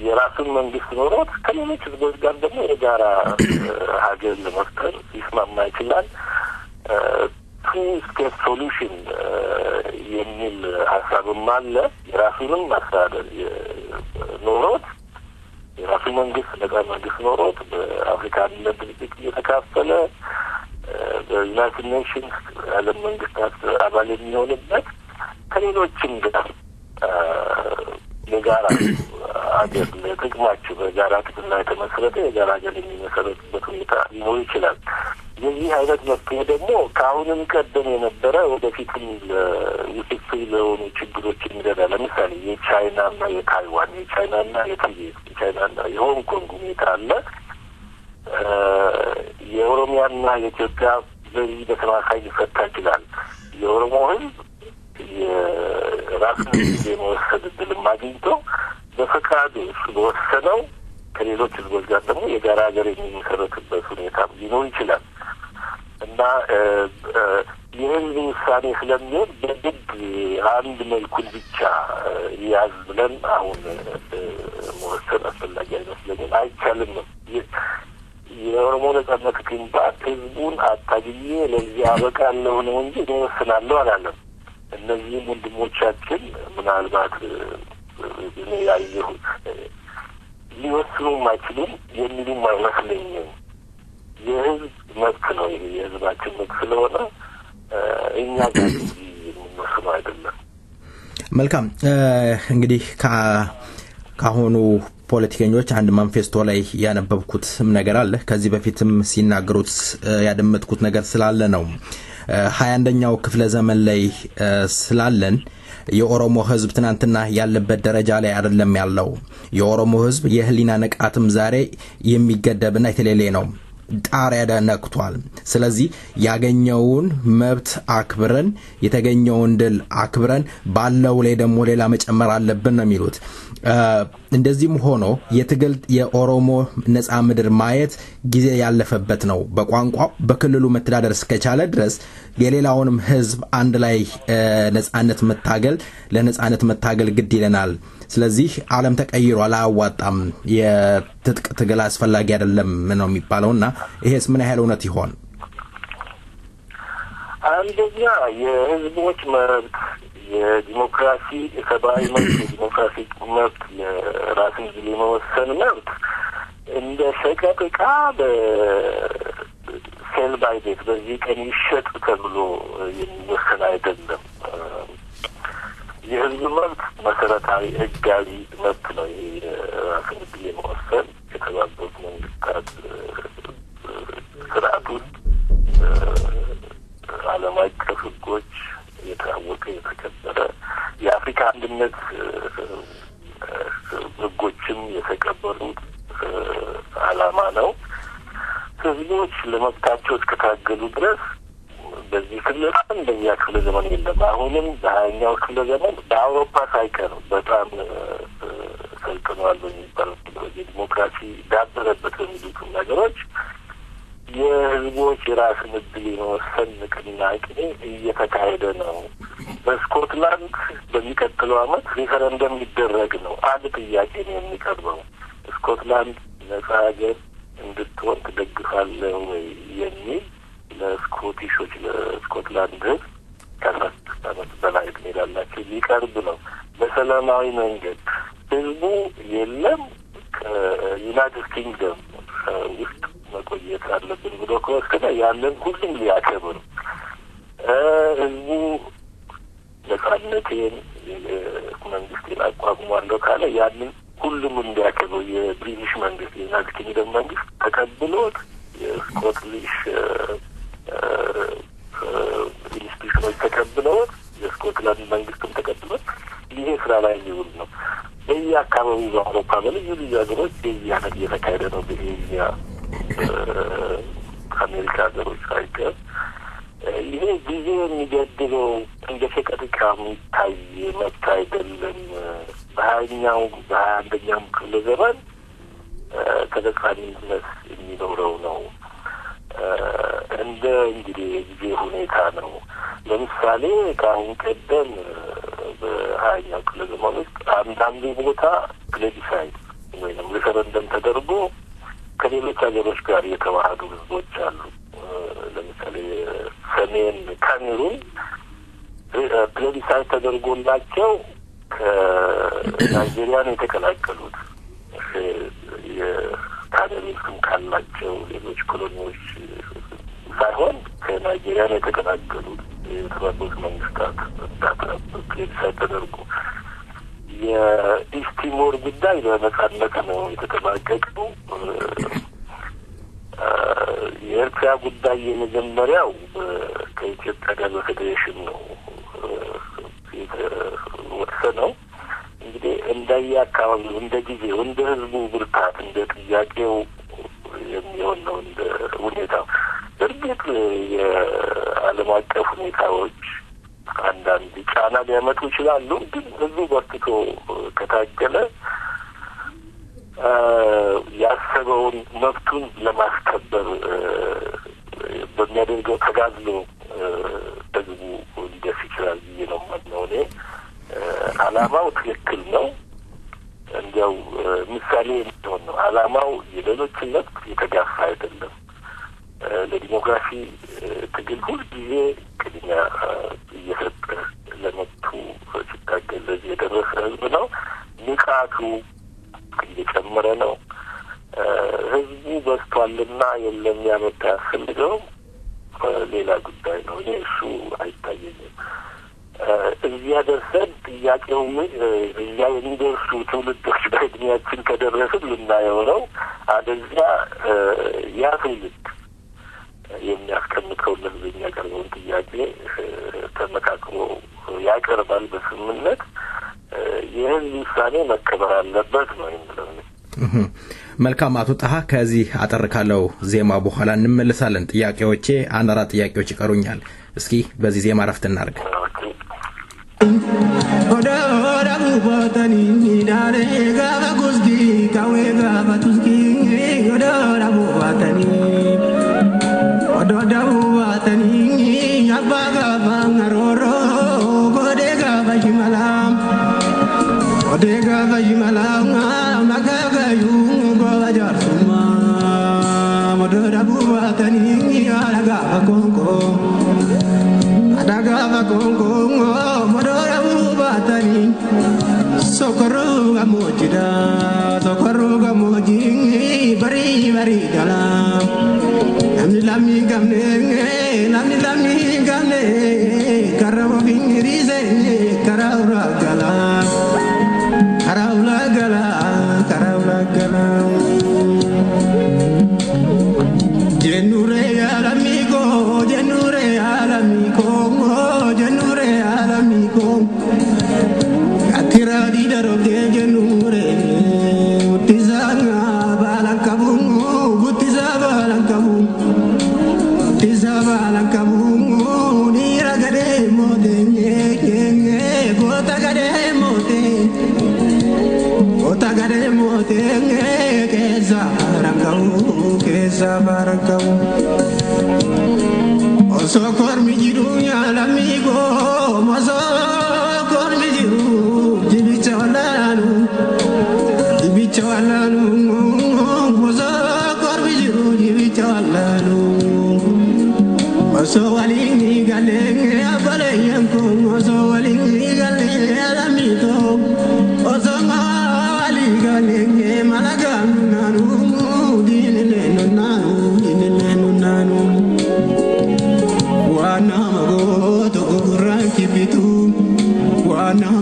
የራሱን መንግስት ኖሮት ከሌሎች ህዝቦች ጋር ደግሞ የጋራ ሀገር ለመፍጠር ሊስማማ ይችላል። ቱ ስቴት ሶሉሽን የሚል ሀሳብም አለ። የራሱንም አስተዳደር ኖሮት የራሱ መንግስት ነጻ መንግስት ኖሮት በአፍሪካ አንድነት ድርጅት እየተካፈለ በዩናይትድ ኔሽንስ የዓለም መንግስታት አባል የሚሆንበት ከሌሎችም ጋር የጋራ ሀገር ለጥቅማቸው በጋራ ጥቅም ላይ የተመሰረተ የጋራ ሀገር የሚመሰረትበት ሁኔታ ሊኖር ይችላል። የዚህ አይነት መፍትሄ ደግሞ ከአሁንም ቀደም የነበረ ወደፊትም ውስብስብ ለሆኑ ችግሮች የሚረዳ ለምሳሌ የቻይናና የታይዋን የቻይናና የቲቤት የቻይናና የሆንግ ኮንግ ሁኔታ አለ። የኦሮሚያና የኢትዮጵያ በዚህ በተመሳሳይ ሊፈታ ይችላል። የኦሮሞ ህዝብ የራሱን የመወሰን እድልም አግኝቶ በፈቃዱ እሱ በወሰነው ከሌሎች ህዝቦች ጋር ደግሞ የጋራ ሀገር የሚመሰረትበት ሁኔታ ሊኖር ይችላል እና የህዝብ ውሳኔ ስለሚሆን በግድ አንድ መልኩን ብቻ ያዝ ብለን አሁን መወሰን አስፈላጊ አይመስለኝም። አይቻልም ነው። የኦሮሞ ነጻነት ግንባር ህዝቡን አታግዬ ለዚህ አበቃለሁ ነው እንጂ እኔ እወስናለሁ አላለም። እነዚህም ወንድሞቻችን ምናልባት እኔ ያየሁት ሊወስኑም አይችሉም የሚሉም አይመስለኝም። የህዝብ መብት ነው። የህዝባችን መብት ስለሆነ እኛ ጋር የሚወስኑ አይደለም። መልካም እንግዲህ ካሁኑ ፖለቲከኞች አንድ ማንፌስቶ ላይ ያነበብኩትም ነገር አለ። ከዚህ በፊትም ሲናገሩት ያደመጥኩት ነገር ስላለ ነው። 21ኛው ክፍለ ዘመን ላይ ስላለን የኦሮሞ ህዝብ ትናንትና ያለበት ደረጃ ላይ አይደለም ያለው። የኦሮሞ ህዝብ የህሊና ንቃትም ዛሬ የሚገደብና የተለየ ነው። ጣሪያ ነክቷል። ስለዚህ ያገኘውን መብት አክብረን የተገኘውን ድል አክብረን ባለው ላይ ደግሞ ሌላ መጨመር አለብን ነው የሚሉት። እንደዚህም ሆኖ የትግል የኦሮሞ ነጻ ምድር ማየት ጊዜ ያለፈበት ነው። በቋንቋው በክልሉ መተዳደር እስከቻለ ድረስ የሌላውንም ህዝብ አንድ ላይ ነጻነት ለነጻነት መታገል ግድ ይለናል። ስለዚህ ዓለም ተቀይሯል፣ አያዋጣም፣ የትጥቅ ትግል አስፈላጊ አይደለም ነው የሚባለውና ይሄስ ምን ያህል እውነት ይሆን? አንደኛ የህዝቦች መብት የዲሞክራሲ የሰብአዊ መብት የዲሞክራሲ መብት የራስን ጊዜ መወሰን መብት እንደ ሸቀጥ ዕቃ በሴል ባይ ዴት በዚህ ቀን ይሸጥ ተብሎ የሚወሰን አይደለም። የህዝብ መብት መሰረታዊ ህጋዊ መብት ነው። የራስን ጊዜ መወሰን የተባበሩት መንግስታት ስርዓት ውስጥ ዓለም አቀፍ ህጎች የታወቀ የተከበረ የአፍሪካ አንድነት ህጎችም የተቀበሉት ዓላማ ነው። ህዝቦች ለመብታቸው እስከታገሉ ድረስ በዚህ ክልል በዚያ ክፍለ ዘመን የለም። አሁንም በ20ኛው ክፍለ ዘመን በአውሮፓ ሳይቀር በጣም ሰልጥነዋል በሚባሉት የዲሞክራሲ ዳበረበት በሚሉት ነገሮች የህዝቦች የራስን እድል የመወሰን ንቅናቄ እየተካሄደ ነው። በስኮትላንድ በሚቀጥለው ዓመት ሪፈረንደም ሊደረግ ነው። አንድ ጥያቄ ነው የሚቀርበው። ስኮትላንድ ነጻ ሀገር እንድትሆን ትደግፋለህ ወይ የሚል ለስኮቲሾች ለስኮትላንድ ከ16 ዓመት በላይ ዕድሜ ላላቸው ሊቀርብ ነው። በሰላማዊ መንገድ ህዝቡ የለም ከዩናይትድ ኪንግደም ውስጥ መቆየት አለብን ብሎ ከወሰነ ያለን ሁሉም ሊያከብር ህዝቡ ነጻነቴን መንግስቴን አቋቁማለሁ ካለ ያንን ሁሉም እንዲያከብር የብሪቲሽ መንግስት የዩናይትድ ኪንግደም መንግስት ተቀብሎት የስኮትሊሽ ኢንስቲትዩሽኖች ተቀብለውት የስኮትላንድ መንግስትም ተቀብሎት ይሄ ስራ ላይ ሊውል ነው። በየአካባቢው በአውሮፓ በልዩ ልዩ ሀገሮች የዚህ አይነት እየተካሄደ ነው። በኤዥያ አሜሪካ ሀገሮች ሳይቀር ይሄ ጊዜ የሚገድበው እንደ ሸቀጥ ዕቃ የሚታይ መብት አይደለም። በ21ኛው ክፍለ ዘመን ተጠቃሚነት የሚኖረው ነው። እንደ እንግዲህ የጊዜ ሁኔታ ነው። ለምሳሌ ከአሁን ቀደም በ20ኛው ክፍለ ዘመን ውስጥ አንዳንዱ ቦታ ፕሌቢሳይድ ወይም ሪፈረንደም ተደርጎ ከሌሎች ሀገሮች ጋር የተዋሃዱ ህዝቦች አሉ። ለምሳሌ ሰሜን ካሜሩን ፕሌቢሳይድ ተደርጎላቸው ከናይጄሪያን የተቀላቀሉት የካሜሩን ስም ካላቸው ሌሎች ኮሎኒዎች ሳይሆን ከናይጄሪያን የተቀላቀሉት የተባበሩት መንግስታት እርዳታ ፕሌቢሳይድ ተደርጎ የኢስቲሞር ጉዳይ በነጻነት ነው የተጠናቀቀው። የኤርትራ ጉዳይ የመጀመሪያው ከኢትዮጵያ ጋር በፌዴሬሽን ነው የተወሰነው። እንግዲህ እንደየአካባቢው እንደ ጊዜው እንደ ህዝቡ ብርታት እንደ ጥያቄው የሚሆን ነው እንደ ሁኔታው። እርግጥ የዓለም አቀፍ ሁኔታዎች አንዳንድ ጫና ሊያመጡ ይችላሉ። ግን ህዝቡ በርትቶ ከታገለ ያሰበውን መብቱን ለማስከበር በሚያደርገው ተጋድሎ ህዝቡ ሊደርስ ይችላል ብዬ ነው የማምነው እኔ። ዓላማው ትክክል ነው። እንዲያው ምሳሌ የሚሆን ነው። ዓላማው የሌሎችን መብት የተጋፋ አይደለም። ለዲሞክራሲ ትግል ሁልጊዜ ቅድሚያ እየሰጠ ለመብቱ ሲታገል ለዚህ የደረሰ ህዝብ ነው። ንቃቱ እየጨመረ ነው። ህዝቡ በዝቷልና የለም ያመጣ ያስፈልገው ሌላ ጉዳይ ነው። እኔ እሱ አይታየኝም። እዚያ ደርሰን ጥያቄው እዚያ የሚደርሱ ትውልዶች በእድሜያችን ከደረስን ልናየው ነው። አደዚያ ያ ትውልድ የሚያስቀምጠው ለህዝብ የሚያቀርበውን ጥያቄ ተመካክሮ ያቀርባል በስምምነት። የህዝብ ውሳኔ መከበር አለበት ነው የምለው። መልካም አቶ ጣሃ፣ ከዚህ አጠር ካለው ዜማ በኋላ እንመለሳለን። ጥያቄዎቼ አንድ አራት ጥያቄዎች ይቀሩኛል። እስኪ በዚህ ዜማ ረፍት እናድርግ። Oda butani dare gava kuski kawe gava tuski oda butani abba gava ngaroro gode gava jimalam magaga yung gova jarsuma oda butani ala gava konko adagava konko modora bubatani sokoru gamoji bari dalam lami gamne karawo bingirize karawla gala jenure alamigo atira di daro de jenure tizanga balakabu nira gade mode gota gade mode keza barangau oso kormi jiru ya lamigo moso kormi jiru dibichawalanu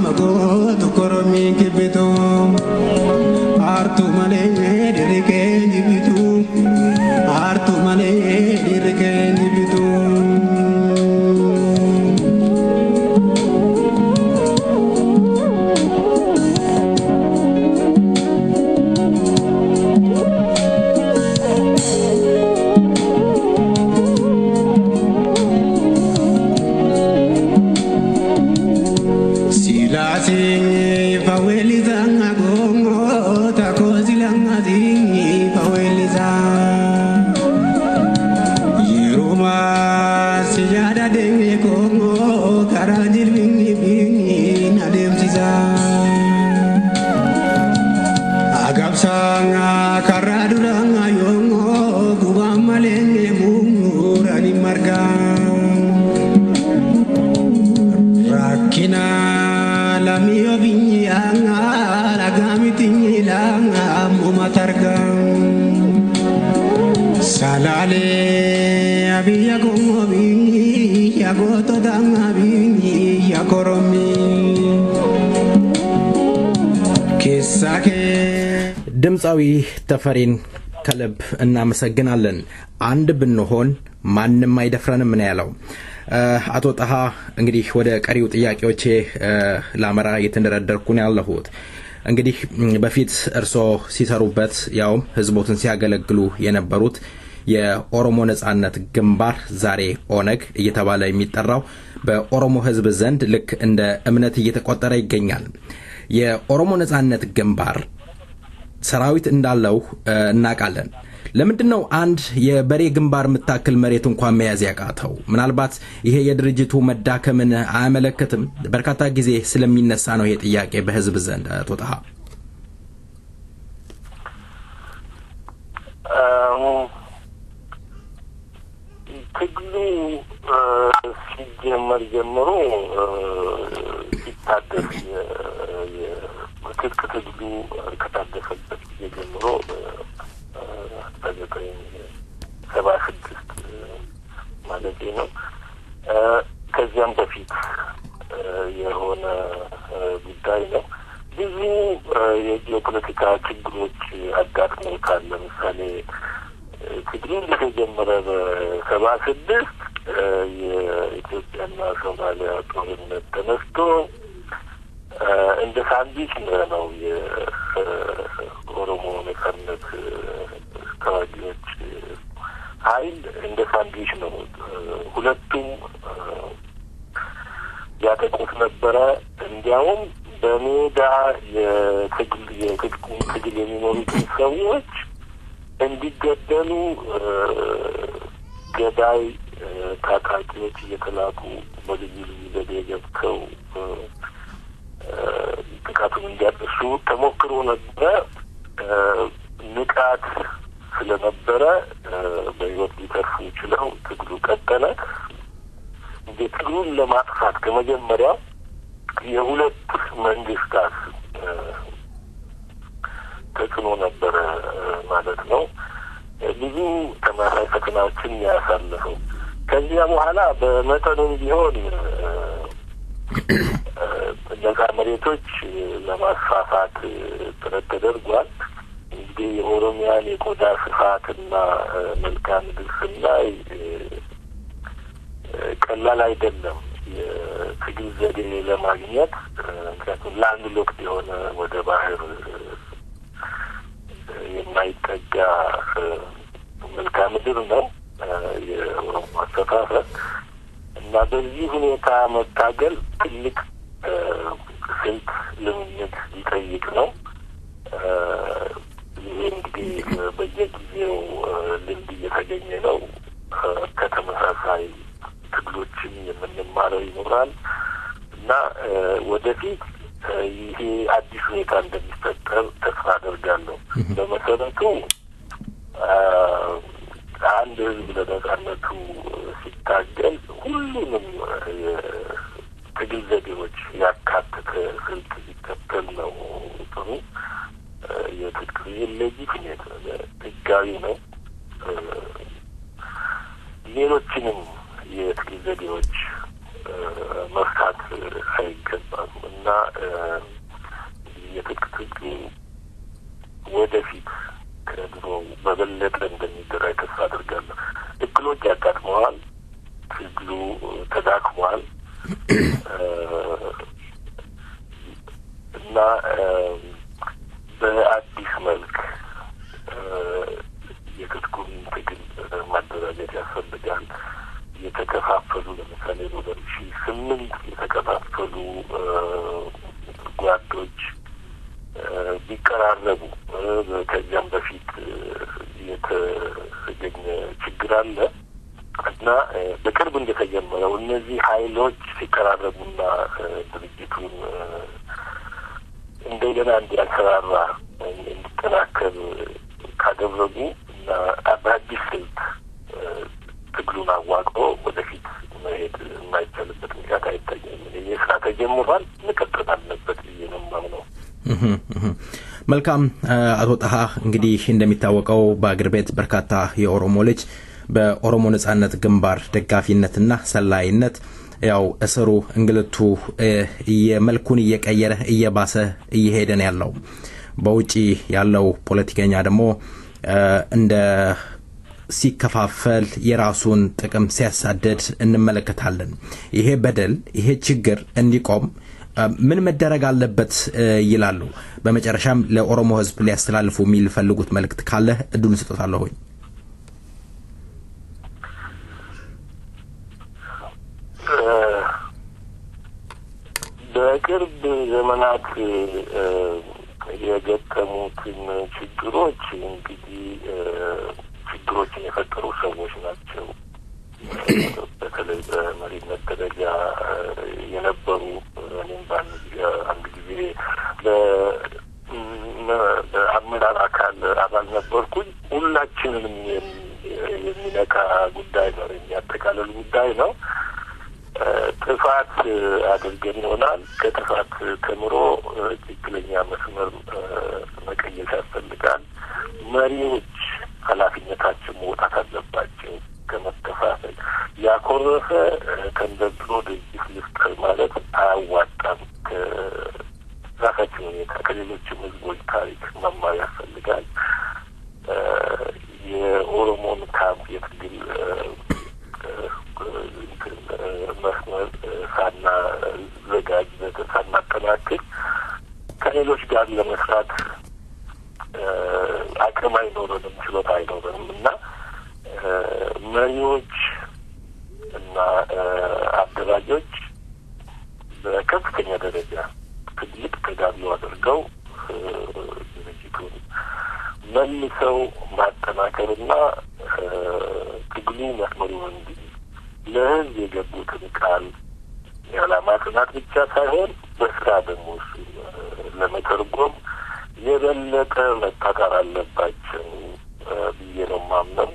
magotu koromi kibitu artu male dirike jibitu artu male dirike jibitu ድምጻዊ ተፈሪን ከልብ እናመሰግናለን። አንድ ብንሆን ማንንም አይደፍረንም ነው ያለው። አቶ ጣሃ እንግዲህ ወደ ቀሪው ጥያቄዎቼ ላመራ እየተንደረደርኩ ነው ያለሁት። እንግዲህ በፊት እርሶ ሲሰሩበት ያው ህዝቦትን ሲያገለግሉ የነበሩት የኦሮሞ ነጻነት ግንባር ዛሬ ኦነግ እየተባለ የሚጠራው በኦሮሞ ህዝብ ዘንድ ልክ እንደ እምነት እየተቆጠረ ይገኛል። የኦሮሞ ነጻነት ግንባር ሰራዊት እንዳለው እናቃለን። ለምንድነው አንድ የበሬ ግንባር መታከል መሬት እንኳን መያዝ ያቃተው? ምናልባት ይሄ የድርጅቱ መዳከምን አያመለክትም? በርካታ ጊዜ ስለሚነሳ ነው ይሄ ጥያቄ በህዝብ ዘንድ። አቶ ጣሃ ትግሉ ሲጀመር ጀምሮ ሲታደስ የትጥቅ ትግሉ ከታደሰበት ጊዜ ጀምሮ በ1976 ማለት ነው ከዚያም በፊት የሆነ ጉዳይ ነው። ብዙ የጂኦፖለቲካ ችግሮች አጋጥመውታል። ለምሳሌ ትግሉ እንደተጀመረ በ76 የኢትዮጵያና ሶማሊያ ጦርነት ተነስቶ እንደ ሳንዲች ነው የኦሮሞ ነጻነት ተዋጊዎች ኃይል እንደ ሳንዲች ነው ሁለቱም ያጠቁት ነበረ። እንዲያውም በሜዳ የትግል የሚኖሩትን ሰዎች እንዲገደሉ ገዳይ ታጣቂዎች እየተላኩ በልዩ ልዩ ዘዴ ገብተው ጥቃቱን እንዲያደርሱ ተሞክሮ ነበረ። ንቃት ስለነበረ በህይወት ሊተርፉ ችለው ትግሉ ቀጠለ። ትግሉን ለማጥፋት ከመጀመሪያው የሁለት መንግስታት ተጽዕኖ ነበረ ማለት ነው። ብዙ ተማራጭ ፈተናዎችን ያሳለፈው። ከዚያ በኋላ በመጠኑም ቢሆን ነጻ መሬቶች ለማስፋፋት ጥረት ተደርጓል። እንግዲህ የኦሮሚያን የቆዳ ስፋትና መልክዓ ምድር ስናይ ቀላል አይደለም የትግል ዘዴ ለማግኘት። ምክንያቱም ላንድ ሎክድ የሆነ ወደ ባህር የማይጠጋ መልክዓ ምድር ነው የኦሮሞ አሰፋፈር እና በዚህ ሁኔታ መታገል ትልቅ ስልት ልምምድ ሊጠይቅ ነው። ይህ እንግዲህ በየጊዜው ልምድ እየተገኘ ነው። ከተመሳሳይ ትግሎችን የምንማረው ይኖራል እና ወደፊት ይሄ አዲስ ሁኔታ እንደሚፈጠር ተስፋ አደርጋለሁ። በመሰረቱ አንድ ህዝብ ለነጻነቱ ሲታገል ሁሉንም የትግል ዘዴዎች ያካተተ ስልት ሲከተል ነው ጥሩ። የትጥቅ ሌጂቲሜት ህጋዊ ነው። ሌሎችንም የትግል ዘዴዎች መፍታት አይገባም እና የትክክል ወደፊት ከድሮ በበለጠ እንደሚደረግ ተስፋ አድርጋለሁ። እክሎች ያጋጥመዋል፣ ትግሉ ተዳክሟል እና በአዲስ መልክ የትጥቁን ትግል ማደራጀት ያስፈልጋል። የተከፋፈሉ ለምሳሌ በ2008 የተከፋፈሉ ጓዶች ቢቀራረቡ ከዚያም በፊት የተገኘ ችግር አለ እና በቅርብ እንደተጀመረው እነዚህ ኃይሎች ሲቀራረቡና ድርጅቱን እንደገና እንዲያንሰራራ እንዲጠናከር ካደረጉ እና በአዲስ ስልት ትግሉን አዋቅሮ ወደፊት መሄድ የማይቻልበት ምክንያት አይታየም። ይህ ስራ ተጀምሯል፣ መቀጠል አለበት ብዬ ነው የማምነው። መልካም አቶ ጣሃ፣ እንግዲህ እንደሚታወቀው በአገር ቤት በርካታ የኦሮሞ ልጅ በኦሮሞ ነጻነት ግንባር ደጋፊነትና ሰላይነት ያው እስሩ እንግልቱ የመልኩን እየቀየረ እየባሰ እየሄደ ነው ያለው። በውጪ ያለው ፖለቲከኛ ደግሞ እንደ ሲከፋፈል የራሱን ጥቅም ሲያሳደድ እንመለከታለን። ይሄ በደል ይሄ ችግር እንዲቆም ምን መደረግ አለበት ይላሉ? በመጨረሻም ለኦሮሞ ህዝብ ሊያስተላልፉ የሚፈልጉት መልእክት ካለ እድሉን ሰጥታለሁ። በቅርብ ዘመናት የገጠሙትን ችግሮች እንግዲህ ችግሮችን የፈጠሩ ሰዎች ናቸው። በተለይ በመሪነት ደረጃ የነበሩ እኔም በአንድ ጊዜ በአመራር አካል አባል ነበርኩኝ። ሁላችንንም የሚነካ ጉዳይ ነው፣ የሚያጠቃልል ጉዳይ ነው። ጥፋት አድርገን ይሆናል። ከጥፋት ተምሮ ትክክለኛ መስመር መቀየስ ያስፈልጋል። መሪዎች ኃላፊነታቸው መውጣት አለባቸው። ከመከፋፈል ያኮረፈ ከንደብሮ ድርጅት ልፍጠር ማለት አያዋጣም። ከራሳችን ሁኔታ ከሌሎችም ህዝቦች ታሪክ መማር ያስፈልጋል። የኦሮሞን ካምፕ የትግል መስመር ሳናዘጋጅ ሳናጠናክር ከሌሎች ጋር ለመስራት አቅም አይኖረንም፣ ችሎታ አይኖረንም እና መሪዎች እና አደራጆች በከፍተኛ ደረጃ ትልቅ ተጋድሎ አድርገው ድርጅቱን መልሰው ማጠናከርና ትግሉ መስመሩን እንዲህ ለህዝብ የገቡትን ቃል የዓላማ ጽናት ብቻ ሳይሆን በስራ ደግሞ እሱ ለመተርጎም የበለጠ መጣጣር አለባቸው ብዬ ነው የማምነው።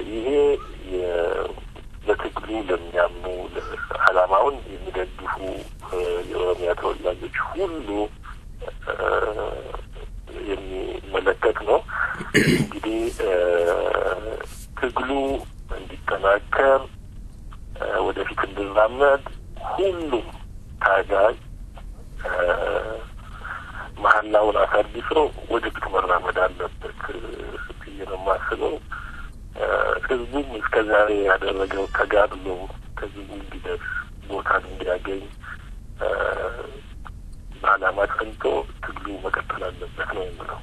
ይሄ በትግሉ ለሚያምኑ ዓላማውን የሚደግፉ የኦሮሚያ ተወላጆች ሁሉ የሚመለከት ነው። እንግዲህ ትግሉ እንዲጠናከር ወደፊት እንዲራመድ ሁሉም ታጋይ መሀላውን አሳድሶ ወደፊት መራመድ አለበት ብዬ ነው የማስበው። ህዝቡም እስከዛሬ ያደረገው ተጋድሎ ከህዝቡ እንዲደርስ ቦታ እንዲያገኝ በዓላማ ጸንቶ ትግሉ መቀጠል አለበት ነው የምለው።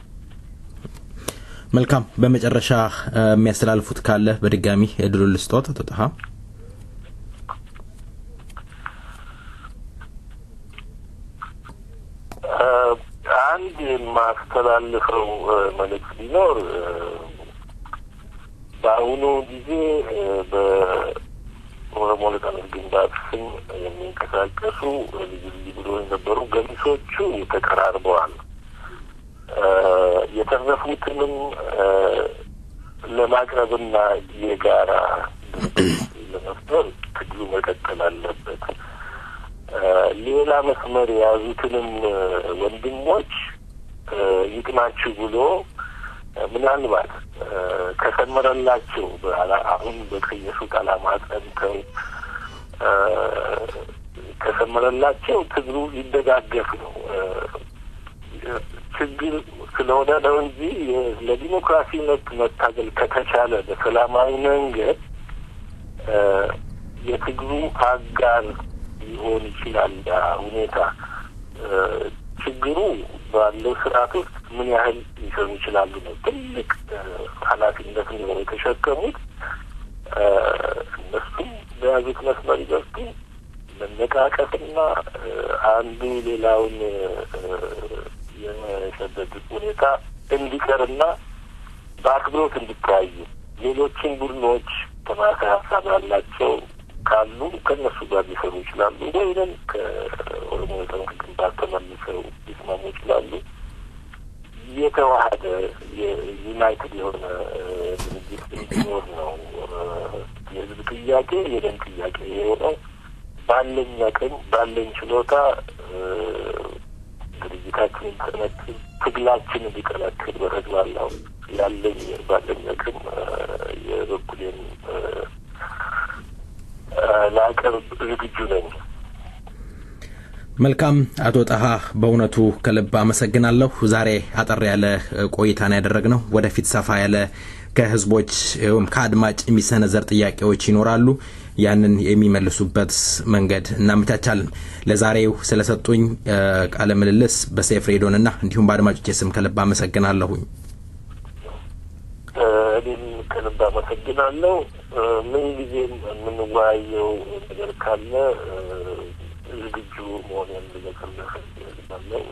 መልካም። በመጨረሻ የሚያስተላልፉት ካለ በድጋሚ እድሉን ልስጦት አቶ ጣሃ። አንድ የማስተላልፈው መልእክት ቢኖር በአሁኑ ጊዜ በኦሮሞ ነጻነት ግንባር ስም የሚንቀሳቀሱ ልዩ ልዩ ብሎ የነበሩ ገሚሶቹ ተቀራርበዋል። የተረፉትንም ለማቅረብና የጋራ ለመፍጠር ትግሉ መቀጠል አለበት። ሌላ መስመር የያዙትንም ወንድሞች ይቅናችሁ ብሎ ምናልባት ከሰመረላቸው አሁን በቀየሱት ዓላማ ጸንተው ከሰመረላቸው ትግሉ ሊደጋገፍ ነው። ችግር ስለሆነ ነው እንጂ ለዲሞክራሲ መታገል ከተቻለ በሰላማዊ መንገድ የትግሉ አጋር ሊሆን ይችላል። ሁኔታ ችግሩ ባለው ስርዓት ውስጥ ምን ያህል ሊሰሩ ይችላሉ ነው ትልቅ ኃላፊነት ነው የተሸከሙት። እነሱም በያዙት መስመር ይገፉ መነቃቀፍና አንዱ ሌላውን የመሸደድ ሁኔታ እንዲቀርና በአክብሮት እንዲታዩ ሌሎችን ቡድኖች ተመሳሳይ ሀሳብ ያላቸው ካሉ ከነሱ ጋር ሊሰሩ ይችላሉ ወይም ከኦሮሞ ነጻነት ግንባር ተመልሰው ሊስማሙ ይችላሉ። የተዋሃደ የዩናይትድ የሆነ ድርጅት እንዲኖር ነው የህዝብ ጥያቄ፣ የደም ጥያቄ የሆነው። ባለኝ አቅም ባለኝ ችሎታ ድርጅታችንን ከነትን ትግላችን እንዲቀላቅል በረግባላው ያለኝ ባለኝ አቅም የበኩሌን ላቀርብ ዝግጁ ነኝ። መልካም አቶ ጣሃ በእውነቱ ከልብ አመሰግናለሁ። ዛሬ አጠር ያለ ቆይታን ያደረግነው ወደፊት ሰፋ ያለ ከህዝቦች ከአድማጭ የሚሰነዘር ጥያቄዎች ይኖራሉ። ያንን የሚመልሱበት መንገድ እናመቻቻለን። ለዛሬው ስለሰጡኝ ቃለ ምልልስ በሴፍ ሬዲዮና እንዲሁም በአድማጮቼ ስም ከልብ አመሰግናለሁ። እኔም ከልብ አመሰግናለሁ። ምን ጊዜም የምንወያየው ነገር ካለ ዝግጁ መሆኔን ልገልጽልህ እፈልጋለሁ።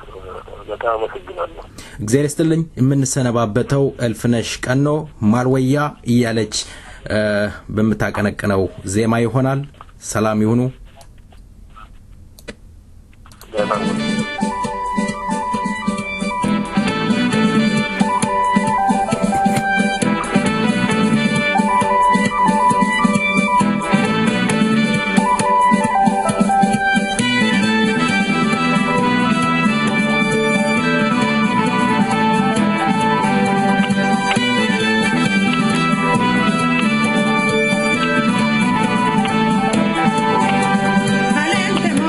በጣም አመሰግናለሁ። እግዚአብሔር ይስጥልኝ። የምንሰነባበተው እልፍነሽ ቀኖ ማርወያ እያለች በመታቀነቀነው ዜማ ይሆናል። ሰላም ይሁኑ። Valente, mo,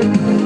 Thank you.